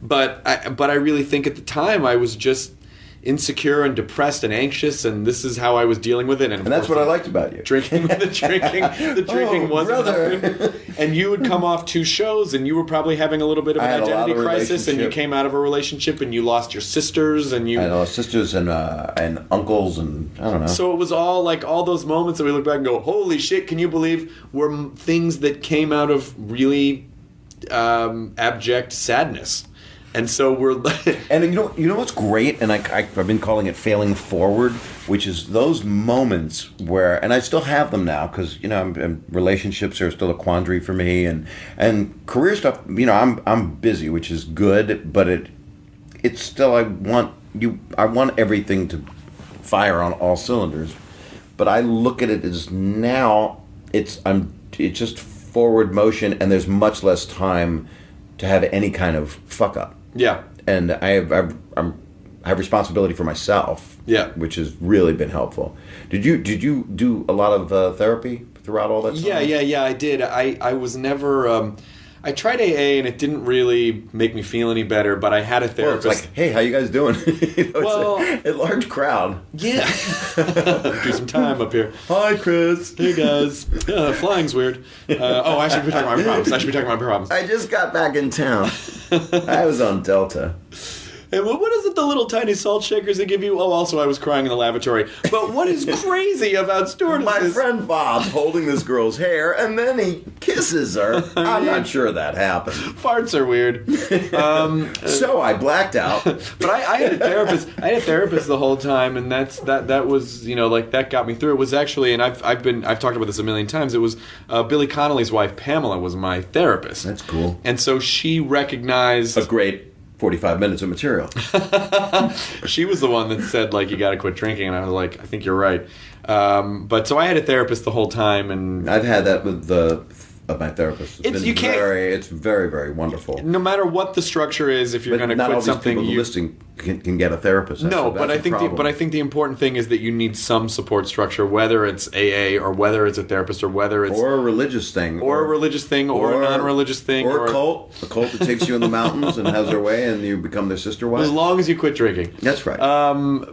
But I really think at the time I was just insecure and depressed and anxious, and this is how I was dealing with it. And that's what I liked about you. The drinking wasn't brother. And you would come off 2 shows, and you were probably having a little bit of an identity crisis, and you came out of a relationship, and you lost your sisters, and I lost sisters and uncles, and I don't know. So it was all like all those moments that we look back and go, holy shit, can you believe were things that came out of really abject sadness. And so we're... And you know what's great? And I've been calling it failing forward, which is those moments where, and I still have them now because relationships are still a quandary for me, and career stuff. I'm busy, which is good, but it's still I want everything to fire on all cylinders. But I look at it as now it's just forward motion, and there's much less time to have any kind of fuck up. Yeah. And I have responsibility for myself. Yeah. Which has really been helpful. Did you do a lot of therapy throughout all that time? Yeah, I did. I was never... I tried AA and it didn't really make me feel any better, but I had a therapist. Well, it's like, hey, how you guys doing? It's a large crowd. Yeah. Do some time up here. Hi, Chris. Hey, guys. Flying's weird. I should be talking about my problems. I just got back in town. I was on Delta. And what is it, the little tiny salt shakers they give you? Oh, also, I was crying in the lavatory. But what is crazy about stewardesses? My friend Bob's holding this girl's hair, and then he kisses her. I'm not sure that happened. Farts are weird. So I blacked out. But I had a therapist. I had a therapist the whole time, and that was that got me through. It was actually, and I've talked about this a million times. It was Billy Connolly's wife, Pamela, was my therapist. That's cool. And so she recognized a great 45 minutes of material. She was the one that said, you got to quit drinking, and I was like, I think you're right. But so I had a therapist the whole time, and I've had that with my therapist. It's very, very wonderful. No matter what the structure is, if you're going to quit something, not all these people can get a therapist. But I think the important thing is that you need some support structure, whether it's AA or whether it's a therapist or whether it's a religious thing, or a non-religious thing, or a cult that takes you in the mountains and has their way, and you become their sister wife. As long as you quit drinking, that's right.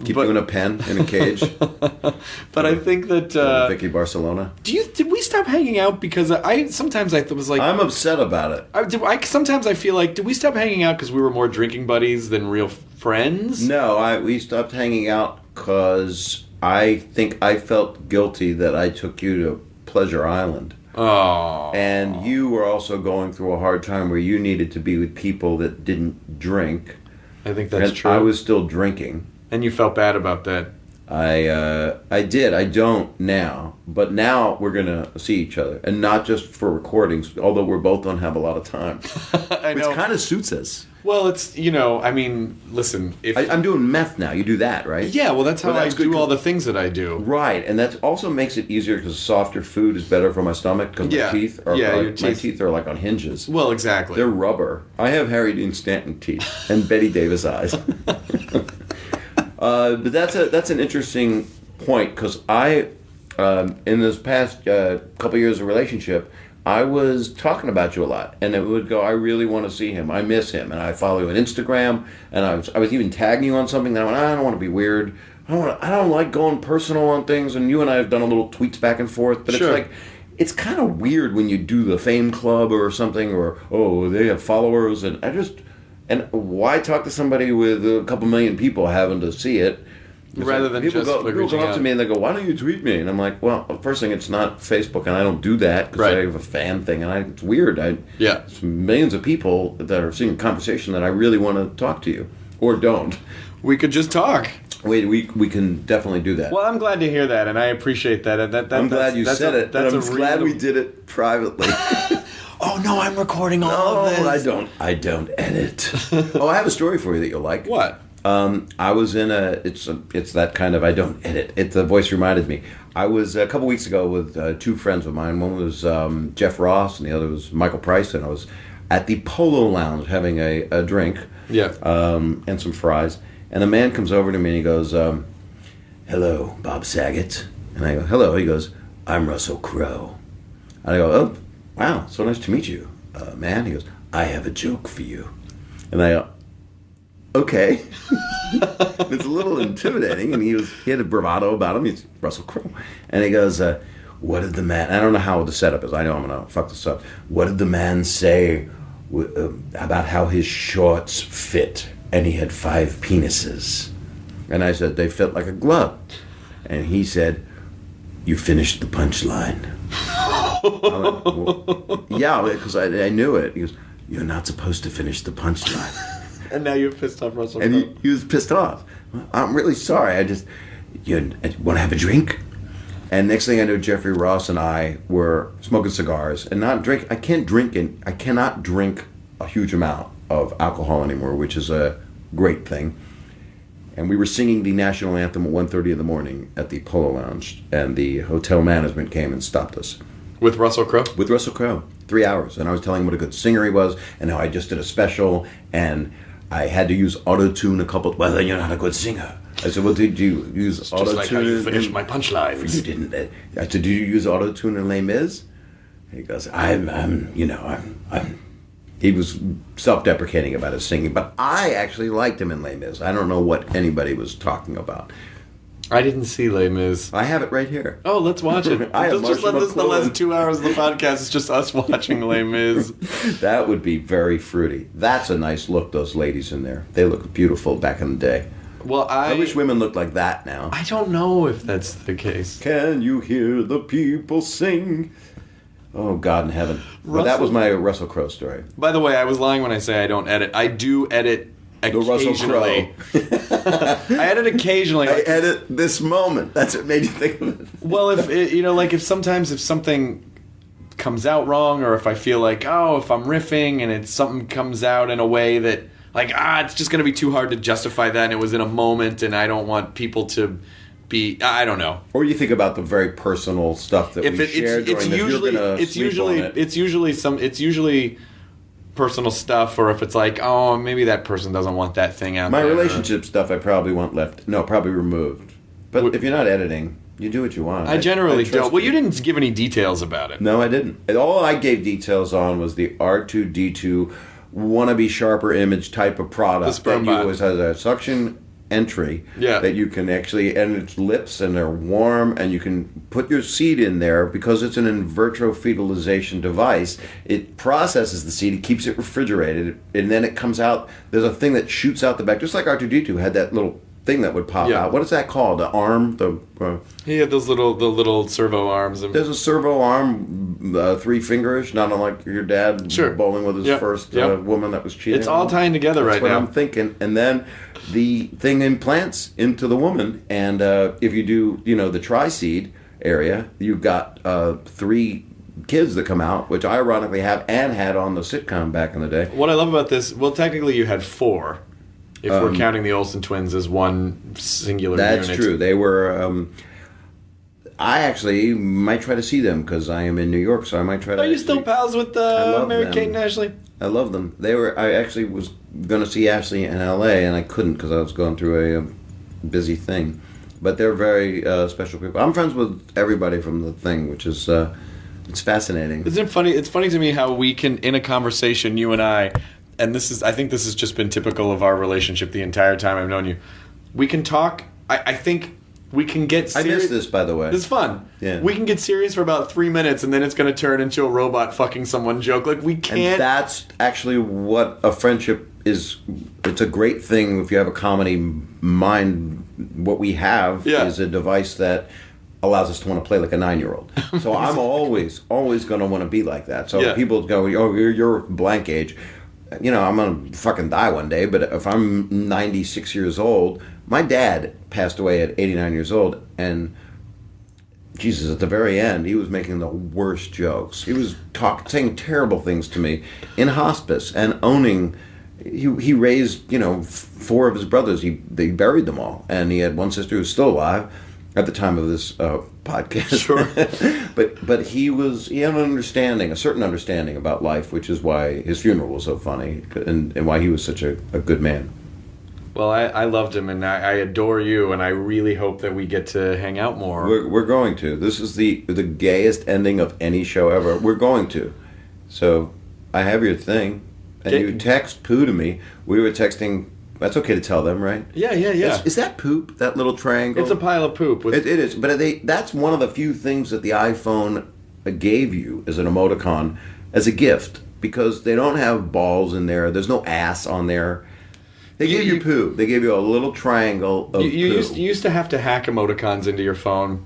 Keep you in a pen in a cage. But I think that Vicky Barcelona. Did we stop hanging out because sometimes I was like, I'm upset about it. Sometimes I feel like, did we stop hanging out because we were more drinking buddies than real friends? No, we stopped hanging out because I think I felt guilty that I took you to Pleasure Island. Oh. And you were also going through a hard time where you needed to be with people that didn't drink. I think that's true. I was still drinking. And you felt bad about that. I did. I don't now. But now we're going to see each other. And not just for recordings, although we both don't have a lot of time. I know. Which kind of suits us. Well, it's, listen. I'm doing meth now. You do that, right? Yeah, well, that's how I do all the things that I do. Right, and that also makes it easier because softer food is better for my stomach because my teeth are my teeth are like on hinges. Well, exactly. They're rubber. I have Harry Dean Stanton teeth and Betty Davis eyes. But that's an interesting point because I, in this past couple years of relationship, I was talking about you a lot, and it would go, I really want to see him. I miss him, and I follow you on Instagram, and I was even tagging you on something. That I went, I don't want to be weird. I don't like going personal on things, and you and I have done a little tweets back and forth, but sure. It's like, it's kind of weird when you do the Fame Club or something, or, they have followers, and why talk to somebody with a couple million people having to see it? Rather than people just people come up to me and they go, why don't you tweet me? And I'm like, well, first thing, it's not Facebook, and I don't do that because I have a fan thing, and it's weird. It's millions of people that are seeing a conversation that I really want to talk to you, or don't. We could just talk. We can definitely do that. Well, I'm glad to hear that, and I appreciate that. I'm glad you said it. I'm glad we did it privately. Oh no, I'm recording all of this. I don't edit. I have a story for you that you'll like. What? I was in it's that kind of I don't edit. The voice reminded me. I was a couple weeks ago with two friends of mine. One was Jeff Ross, and the other was Michael Price. And I was at the Polo Lounge having a drink, and some fries. And a man comes over to me and he goes, "Hello, Bob Saget." And I go, "Hello." He goes, "I'm Russell Crowe." And I go, "Oh, wow, so nice to meet you, man." He goes, "I have a joke for you." And I go, okay. It's a little intimidating, and he had a bravado about him. He's Russell Crowe. And he goes, what did the man, I don't know how the setup is, I know I'm going to fuck this up. What did the man say about how his shorts fit, and he had 5 penises? And I said, they fit like a glove. And he said, you finished the punchline. I went, well, yeah, because I knew it. He goes, you're not supposed to finish the punchline. And now you're pissed off Russell And Crowe. he was pissed off. I'm really sorry. You want to have a drink? And next thing I know, Jeffrey Ross and I were smoking cigars and not drink. I cannot drink a huge amount of alcohol anymore, which is a great thing. And we were singing the national anthem at 1:30 in the morning at the Polo Lounge, and the hotel management came and stopped us. With Russell Crowe? With Russell Crowe. 3 hours. And I was telling him what a good singer he was, and how I just did a special, and I had to use auto-tune a couple. Well, then you're not a good singer. I said, well, did you use auto-tune? Just like how you finished my punchlines. You didn't. I said, did you use auto-tune in Les Mis? He goes, he was self-deprecating about his singing, but I actually liked him in Les Mis. I don't know what anybody was talking about. I didn't see Les Mis. I have it right here. Oh, let's watch it. I have Just let Marshall this the last McLuhan. 2 hours of the podcast. It's just us watching Les Mis. That would be very fruity. That's a nice look, those ladies in there. They look beautiful back in the day. Well, I wish women looked like that now. I don't know if that's the case. Can you hear the people sing? Oh, God in heaven. But that was my Russell Crowe story. By the way, I was lying when I say I don't edit. I do edit The Russell occasionally. Crowe. I edit occasionally. I edit this moment. That's what made you think of it. Well, if sometimes if something comes out wrong, or if I feel like, if I'm riffing and something comes out in a way that, like, it's just going to be too hard to justify that, and it was in a moment, and I don't want people to be, I don't know. Or you think about the very personal stuff that we share during this. It's usually personal stuff, or if it's like, maybe that person doesn't want that thing out My there. relationship stuff I probably want left. No, probably removed. But if you're not editing, you do what you want. I generally trust don't. Well, you didn't give any details about it. No, I didn't. All I gave details on was the R2D2 wannabe sharper image type of product sperm that bot. has a suction entry Yeah. that you can actually, and its lips, and they're warm, and you can put your seed in there because it's an in vitro fetalization device. It processes the seed, it keeps it refrigerated, and then it comes out. There's a thing that shoots out the back, just like R2D2 had that little thing that would pop out. What is that called? The arm? He had the little servo arms. And There's a servo arm, 3 fingers, not unlike your dad bowling with his first woman that was cheating. It's all tying together That's right what now. I'm thinking. And then the thing implants into the woman, and if you do, the tri-seed area, you've got 3 kids that come out, which I ironically have and had on the sitcom back in the day. What I love about this, well, technically you had 4. If we're counting the Olsen twins as one singular unit. That's true. They were. I actually might try to see them because I am in New York, so I might try to. Are you still pals with Mary Kate and Ashley? I love them. They were. I actually was going to see Ashley in L.A. and I couldn't because I was going through a busy thing. But they're very special people. I'm friends with everybody from the thing, which is it's fascinating. Isn't it funny? It's funny to me how we can, in a conversation, you and I. And I think this has just been typical of our relationship the entire time I've known you. We can talk. I think we can get serious. I missed this, by the way. It's fun. Yeah. We can get serious for about 3 minutes, and then it's going to turn into a robot fucking someone joke. Like, we can't. And that's actually what a friendship is. It's a great thing if you have a comedy mind. What we have is a device that allows us to want to play like a 9-year-old. So I'm always going to want to be like that. So people go, you're blank age. I'm going to fucking die one day, but if I'm 96 years old, my dad passed away at 89 years old, and Jesus, at the very end, he was making the worst jokes. He was saying terrible things to me in hospice and owning. He raised, 4 of his brothers. They buried them all, and he had one sister who was still alive at the time of this podcast. Sure. but he had a certain understanding about life, which is why his funeral was so funny and why he was such a good man. Well, I loved him, and I adore you, and I really hope that we get to hang out more. We're going to. This is the gayest ending of any show ever. We're going to. So I have your thing, and you text poo to me. We were texting. That's okay to tell them, right? Yeah. Is that poop? That little triangle? It's a pile of poop. It is, but that's one of the few things that the iPhone gave you as an emoticon, as a gift, because they don't have balls in there. There's no ass on there. They gave you poo. They gave you a little triangle of poo. You used to have to hack emoticons into your phone,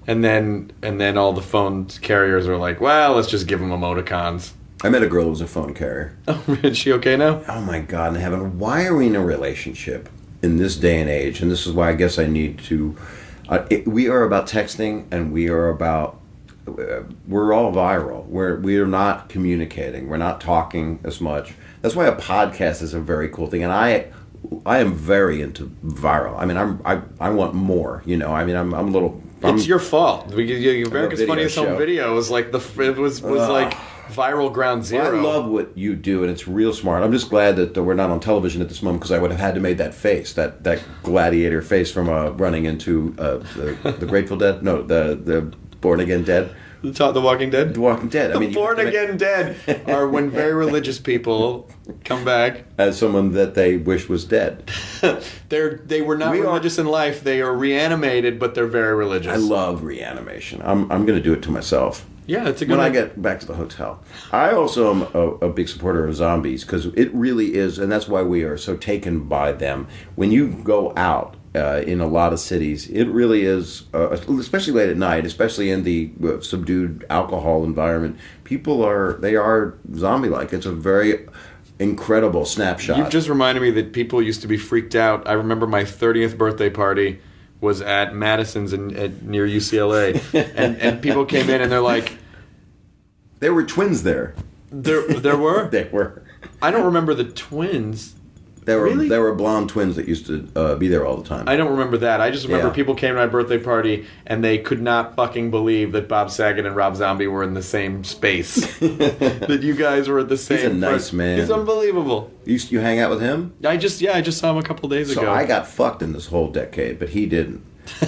and then all the phone carriers are like, well, let's just give them emoticons. I met a girl who was a phone carrier. Oh, is she okay now? Oh my God in heaven, why are we in a relationship in this day and age? And this is why I guess I need to... we are about texting, and we are about... we're all viral. We are not communicating. We're not talking as much. That's why a podcast is a very cool thing. And I am very into viral. I mean, I want more, you know. I mean, I'm a little... It's your fault. America's Funniest show. Home Video was like it was like viral ground zero. Well, I love what you do, and it's real smart. I'm just glad that we're not on television at this moment, because I would have had to made that face, that gladiator face from running into the Grateful Dead. No, the Born Again Dead. The Walking Dead? The Walking Dead. I mean, Born Again Dead are when very religious people come back. As someone that they wish was dead. They were not religious in life. They are reanimated, but they're very religious. I love reanimation. I'm going to do it to myself. Yeah, it's a good When one. I get back to the hotel. I also am a big supporter of zombies, because it really is, and that's why we are so taken by them. When you go out in a lot of cities, it really is, especially late at night, especially in the subdued alcohol environment, they are zombie-like. It's a very incredible snapshot. You've just reminded me that people used to be freaked out. I remember my 30th birthday party was at Madison's near UCLA, and people came in and they're like... There were twins there. There were? They were. I don't remember the twins. Really? There were blonde twins that used to be there all the time. I don't remember that. I just remember people came to my birthday party and they could not fucking believe that Bob Saget and Rob Zombie were in the same space. That you guys were at the same... He's a nice man. He's unbelievable. You hang out with him? I just saw him a couple days ago. So I got fucked in this whole decade, but he didn't.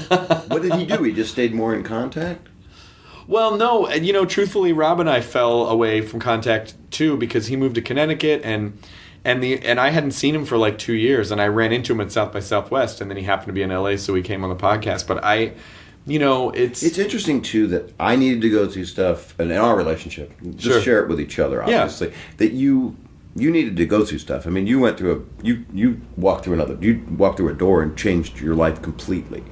What did he do? He just stayed more in contact? Well, no. And, truthfully, Rob and I fell away from contact, too, because he moved to Connecticut, and I hadn't seen him for like 2 years, and I ran into him at South by Southwest, and then he happened to be in LA, so he came on the podcast. But it's interesting too that I needed to go through stuff in our relationship, just share it with each other, obviously. Yeah. That you needed to go through stuff. I mean, you went through you walked through a door and changed your life completely.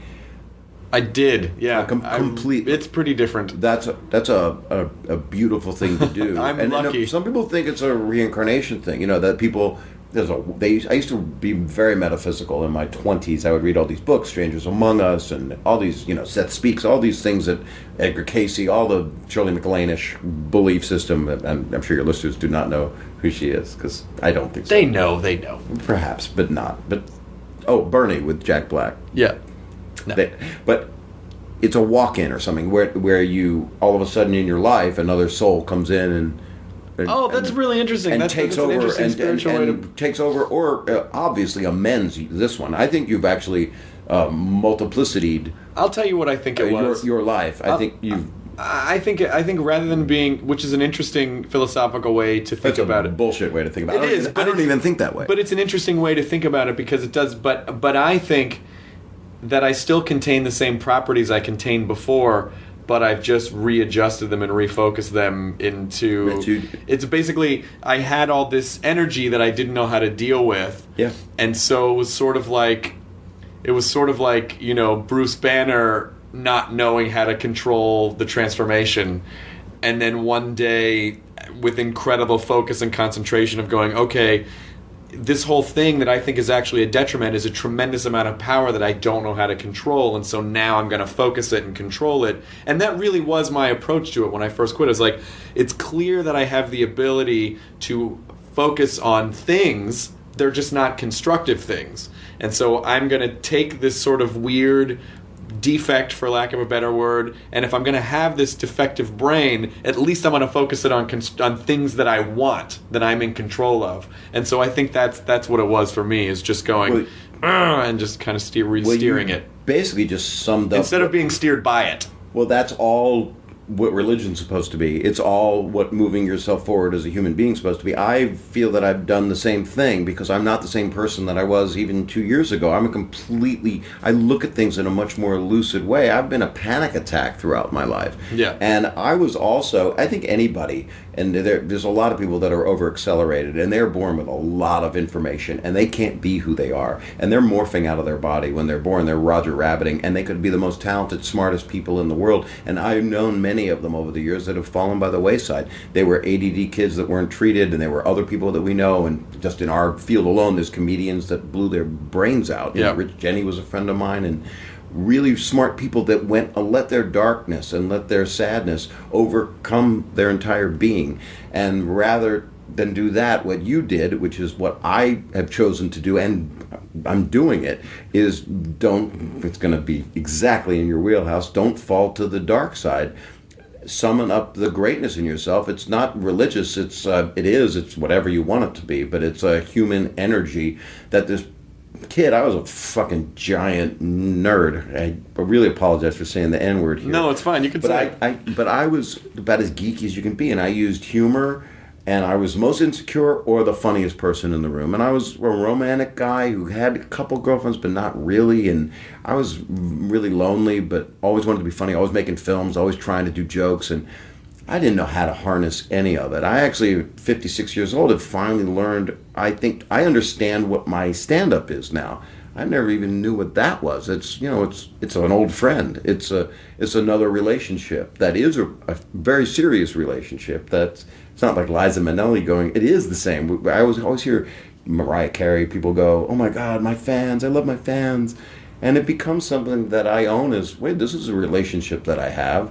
I did, yeah. Completely. It's pretty different. That's a beautiful thing to do. I'm lucky. Some people think it's a reincarnation thing. That people... I used to be very metaphysical in my 20s. I would read all these books, Strangers Among Us, and all these, Seth Speaks, all these things that Edgar Cayce, all the Shirley MacLaine-ish belief system. And I'm sure your listeners do not know who she is, because I don't think so. They know. Perhaps, but not. But Bernie with Jack Black. Yeah. No. But it's a walk-in or something where you all of a sudden in your life another soul comes in and that's really interesting. And that's takes an over interesting spiritual way to... takes over, or obviously amends this one. I think you've actually multiplicityed. I'll tell you what I think it was. Your life. I think rather than being, which is an interesting philosophical way to think about it. Bullshit way to think about it. It is. I don't even think that way. But it's an interesting way to think about it because it does. But I think that I still contain the same properties I contained before, but I've just readjusted them and refocused them into... It's basically, I had all this energy that I didn't know how to deal with. Yeah. And so it was sort of like, Bruce Banner not knowing how to control the transformation. And then one day, with incredible focus and concentration of going, okay, this whole thing that I think is actually a detriment is a tremendous amount of power that I don't know how to control, and so now I'm going to focus it and control it. And that really was my approach to it when I first quit. I was like, it's clear that I have the ability to focus on things, they're just not constructive things. And so I'm going to take this sort of weird defect, for lack of a better word, and if I'm going to have this defective brain, at least I'm going to focus it on things that I want, that I'm in control of. And so I think that's what it was for me, is just going and just kind of steering it. Basically just summed up... Instead of being steered by it. Well, that's all what religion's supposed to be. It's all what moving yourself forward as a human being is supposed to be. I feel that I've done the same thing because I'm not the same person that I was even 2 years ago. I look at things in a much more lucid way. I've been a panic attack throughout my life. Yeah. And I was also, I think anybody, And there's a lot of people that are over-accelerated, and they're born with a lot of information, and they can't be who they are. And they're morphing out of their body when they're born. They're Roger Rabbiting, and they could be the most talented, smartest people in the world. And I've known many of them over the years that have fallen by the wayside. They were ADD kids that weren't treated, and there were other people that we know. And just in our field alone, there's comedians that blew their brains out. You know, Rich Jenny was a friend of mine, and really smart people that went and let their darkness and let their sadness overcome their entire being. And rather than do that, what you did, which is what I have chosen to do, and I'm doing it, is it's going to be exactly in your wheelhouse, don't fall to the dark side. Summon up the greatness in yourself. It's not religious, it's whatever you want it to be, but it's a human energy that this kid, I was a fucking giant nerd. I really apologize for saying the N-word here. No, it's fine. You can say it. But I was about as geeky as you can be, and I used humor, and I was most insecure or the funniest person in the room. And I was a romantic guy who had a couple girlfriends, but not really. And I was really lonely, but always wanted to be funny, always making films, always trying to do jokes, and I didn't know how to harness any of it. I actually, at 56 years old, have finally learned, I think, I understand what my stand-up is now. I never even knew what that was. It's an old friend. It's another relationship that is a very serious relationship. It's not like Liza Minnelli going, it is the same. I always hear Mariah Carey, people go, oh my God, my fans, I love my fans. And it becomes something that I own as, wait, this is a relationship that I have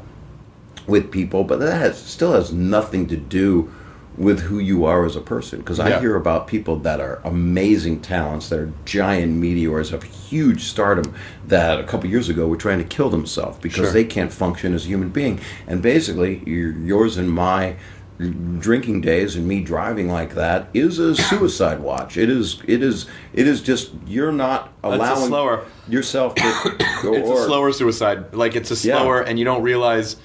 with people, but that still has nothing to do with who you are as a person. Because I hear about people that are amazing talents, that are giant meteors of huge stardom, that a couple years ago were trying to kill themselves because they can't function as a human being. And basically, yours and my drinking days and me driving like that is a suicide watch. It is just, you're not allowing yourself to go. It's a slower suicide. Like, it's a slower, and you don't realize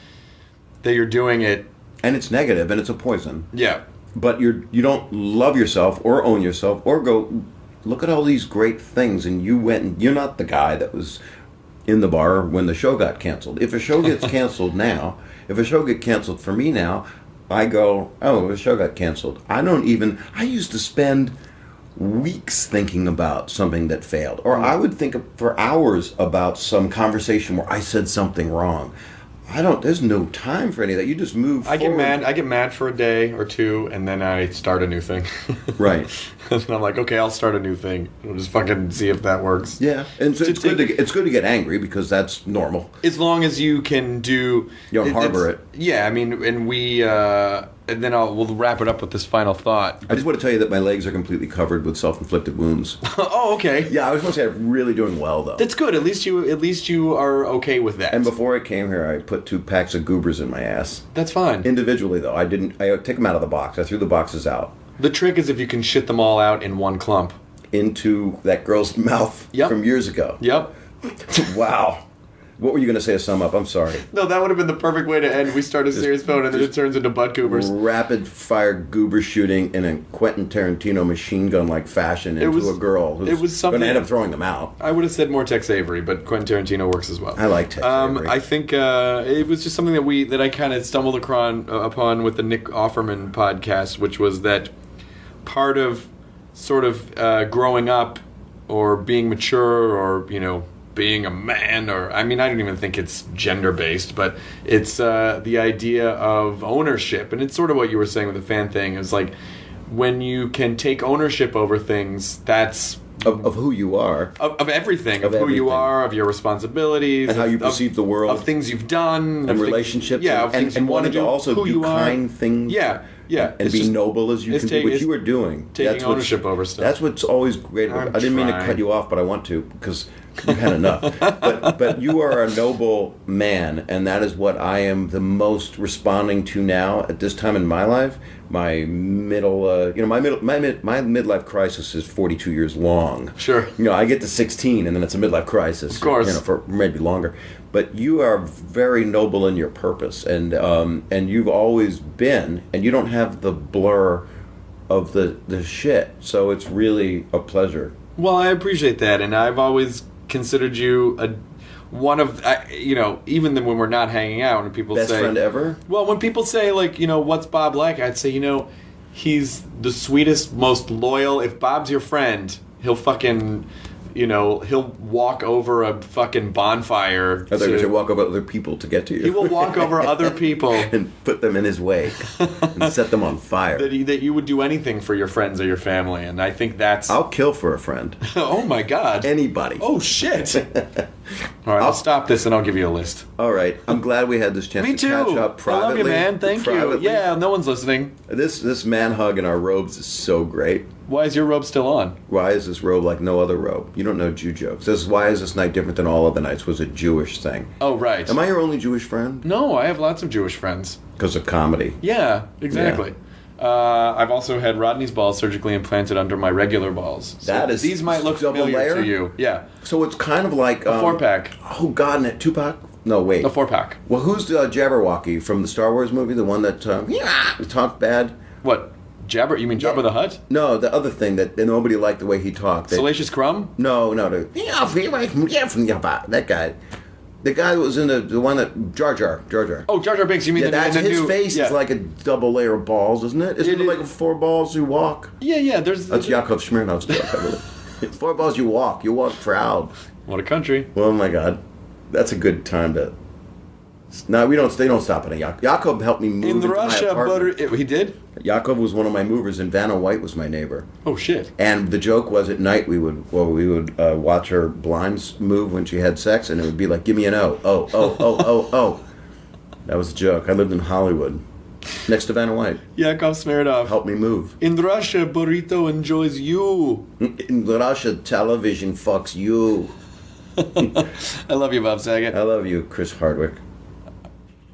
that you're doing it, and it's negative, and it's a poison. Yeah, but you don't love yourself or own yourself or go look at all these great things, and you're not the guy that was in the bar when the show got canceled. If a show gets canceled now, if a show gets canceled for me now, I go, oh, the show got canceled. I used to spend weeks thinking about something that failed, or I would think for hours about some conversation where I said something wrong. There's no time for any of that. You just move forward. I get mad for a day or two, and then I start a new thing. Right. And I'm like, okay, I'll start a new thing. We'll just fucking see if that works. Yeah. And so it's good to get angry, because that's normal. As long as you can do... You don't harbor it. Yeah, I mean, and we... and then we'll wrap it up with this final thought. I just want to tell you that my legs are completely covered with self-inflicted wounds. Oh, okay. Yeah, I was going to say I'm really doing well, though. That's good. At least you are okay with that. And before I came here, I put 2 packs of goobers in my ass. That's fine. Individually, though. I take them out of the box. I threw the boxes out. The trick is if you can shit them all out in one clump. Into that girl's mouth from years ago. Yep. Wow. What were you going to say to sum up? I'm sorry. No, that would have been the perfect way to end. We start a serious phone and then it turns into butt goobers. Rapid fire goober shooting in a Quentin Tarantino machine gun like fashion into a girl who's going to end up throwing them out. I would have said more Tex Avery, but Quentin Tarantino works as well. I like Tex Avery. I think it was just something that I kind of stumbled upon with the Nick Offerman podcast, which was that part of sort of growing up or being mature or, being a man, or I don't even think it's gender based, but it's the idea of ownership, and it's sort of what you were saying with the fan thing. It's like when you can take ownership over things, that's of who you are, of everything, of who you are, of your responsibilities, and how you perceive the world, of things you've done, and relationships, and wanting to also do kind things, and be noble as you can be, which you are doing, taking ownership over stuff. That's what's always great. I didn't mean to cut you off, but I want to, because you've had enough. But you are a noble man, and that is what I am the most responding to now at this time in my life. My midlife crisis is 42 years long. Sure. I get to 16, and then it's a midlife crisis. Of course. For maybe longer. But you are very noble in your purpose, and you've always been, and you don't have the blur of the shit. So it's really a pleasure. Well, I appreciate that, and I've always considered you one of even when we're not hanging out and people Best say friend ever? Well, when people say like, what's Bob like? I'd say, he's the sweetest, most loyal. If Bob's your friend, he'll fucking he'll walk over a fucking bonfire. I thought you should walk over other people to get to you. He will walk over other people and put them in his way and set them on fire. That you would do anything for your friends or your family, and I think that's... I'll kill for a friend. Oh my God. Anybody. Oh shit. All right, I'll stop this and I'll give you a list. All right, I'm glad we had this chance Me to too. catch up privately. I love you, man. Thank you. Yeah, no one's listening. This man hug in our robes is so great. Why is your robe still on? Why is this robe like no other robe? You don't know Jew jokes. Why is this night different than all other nights was a Jewish thing. Oh, right. Am I your only Jewish friend? No, I have lots of Jewish friends. Because of comedy. Yeah, exactly. Yeah. I've also had Rodney's balls surgically implanted under my regular balls. So these might look familiar layer? to you. Yeah. So it's kind of like... a 4-pack. Oh, God, and a 2-pack? No, wait. A 4-pack. Well, who's the Jabberwocky from the Star Wars movie? The one that talked bad? What? Jabber? You mean Jabba the Hutt? No, the other thing that nobody liked the way he talked. Salacious Crumb? No. That guy. The guy that was in the one that... Jar Jar. Oh, Jar Jar Binks. You mean his face is like a double layer of balls, isn't it? Isn't it like 4 balls you walk? Yeah. That's Yakov Smirnov's joke, I believe. 4 balls you walk. You walk proud. What a country. Oh, my God. That's a good time to... No, they don't stop at Yakov. Yakov helped me move into Russia, my apartment. He did? Yakov was one of my movers, and Vanna White was my neighbor. Oh, shit. And the joke was at night we would watch her blinds move when she had sex, and it would be like, give me an O. Oh. That was the joke. I lived in Hollywood, next to Vanna White. Yakov Smirnov. Helped me move. In Russia, burrito enjoys you. In Russia, television fucks you. I love you, Bob Saget. I love you, Chris Hardwick.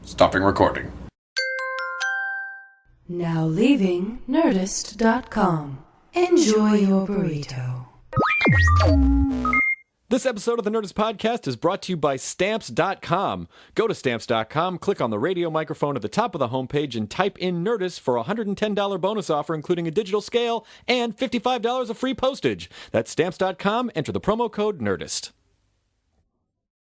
Stopping recording. Now leaving Nerdist.com. Enjoy your burrito. This episode of the Nerdist Podcast is brought to you by Stamps.com. Go to Stamps.com, click on the radio microphone at the top of the homepage, and type in Nerdist for a $110 bonus offer, including a digital scale and $55 of free postage. That's Stamps.com. Enter the promo code Nerdist.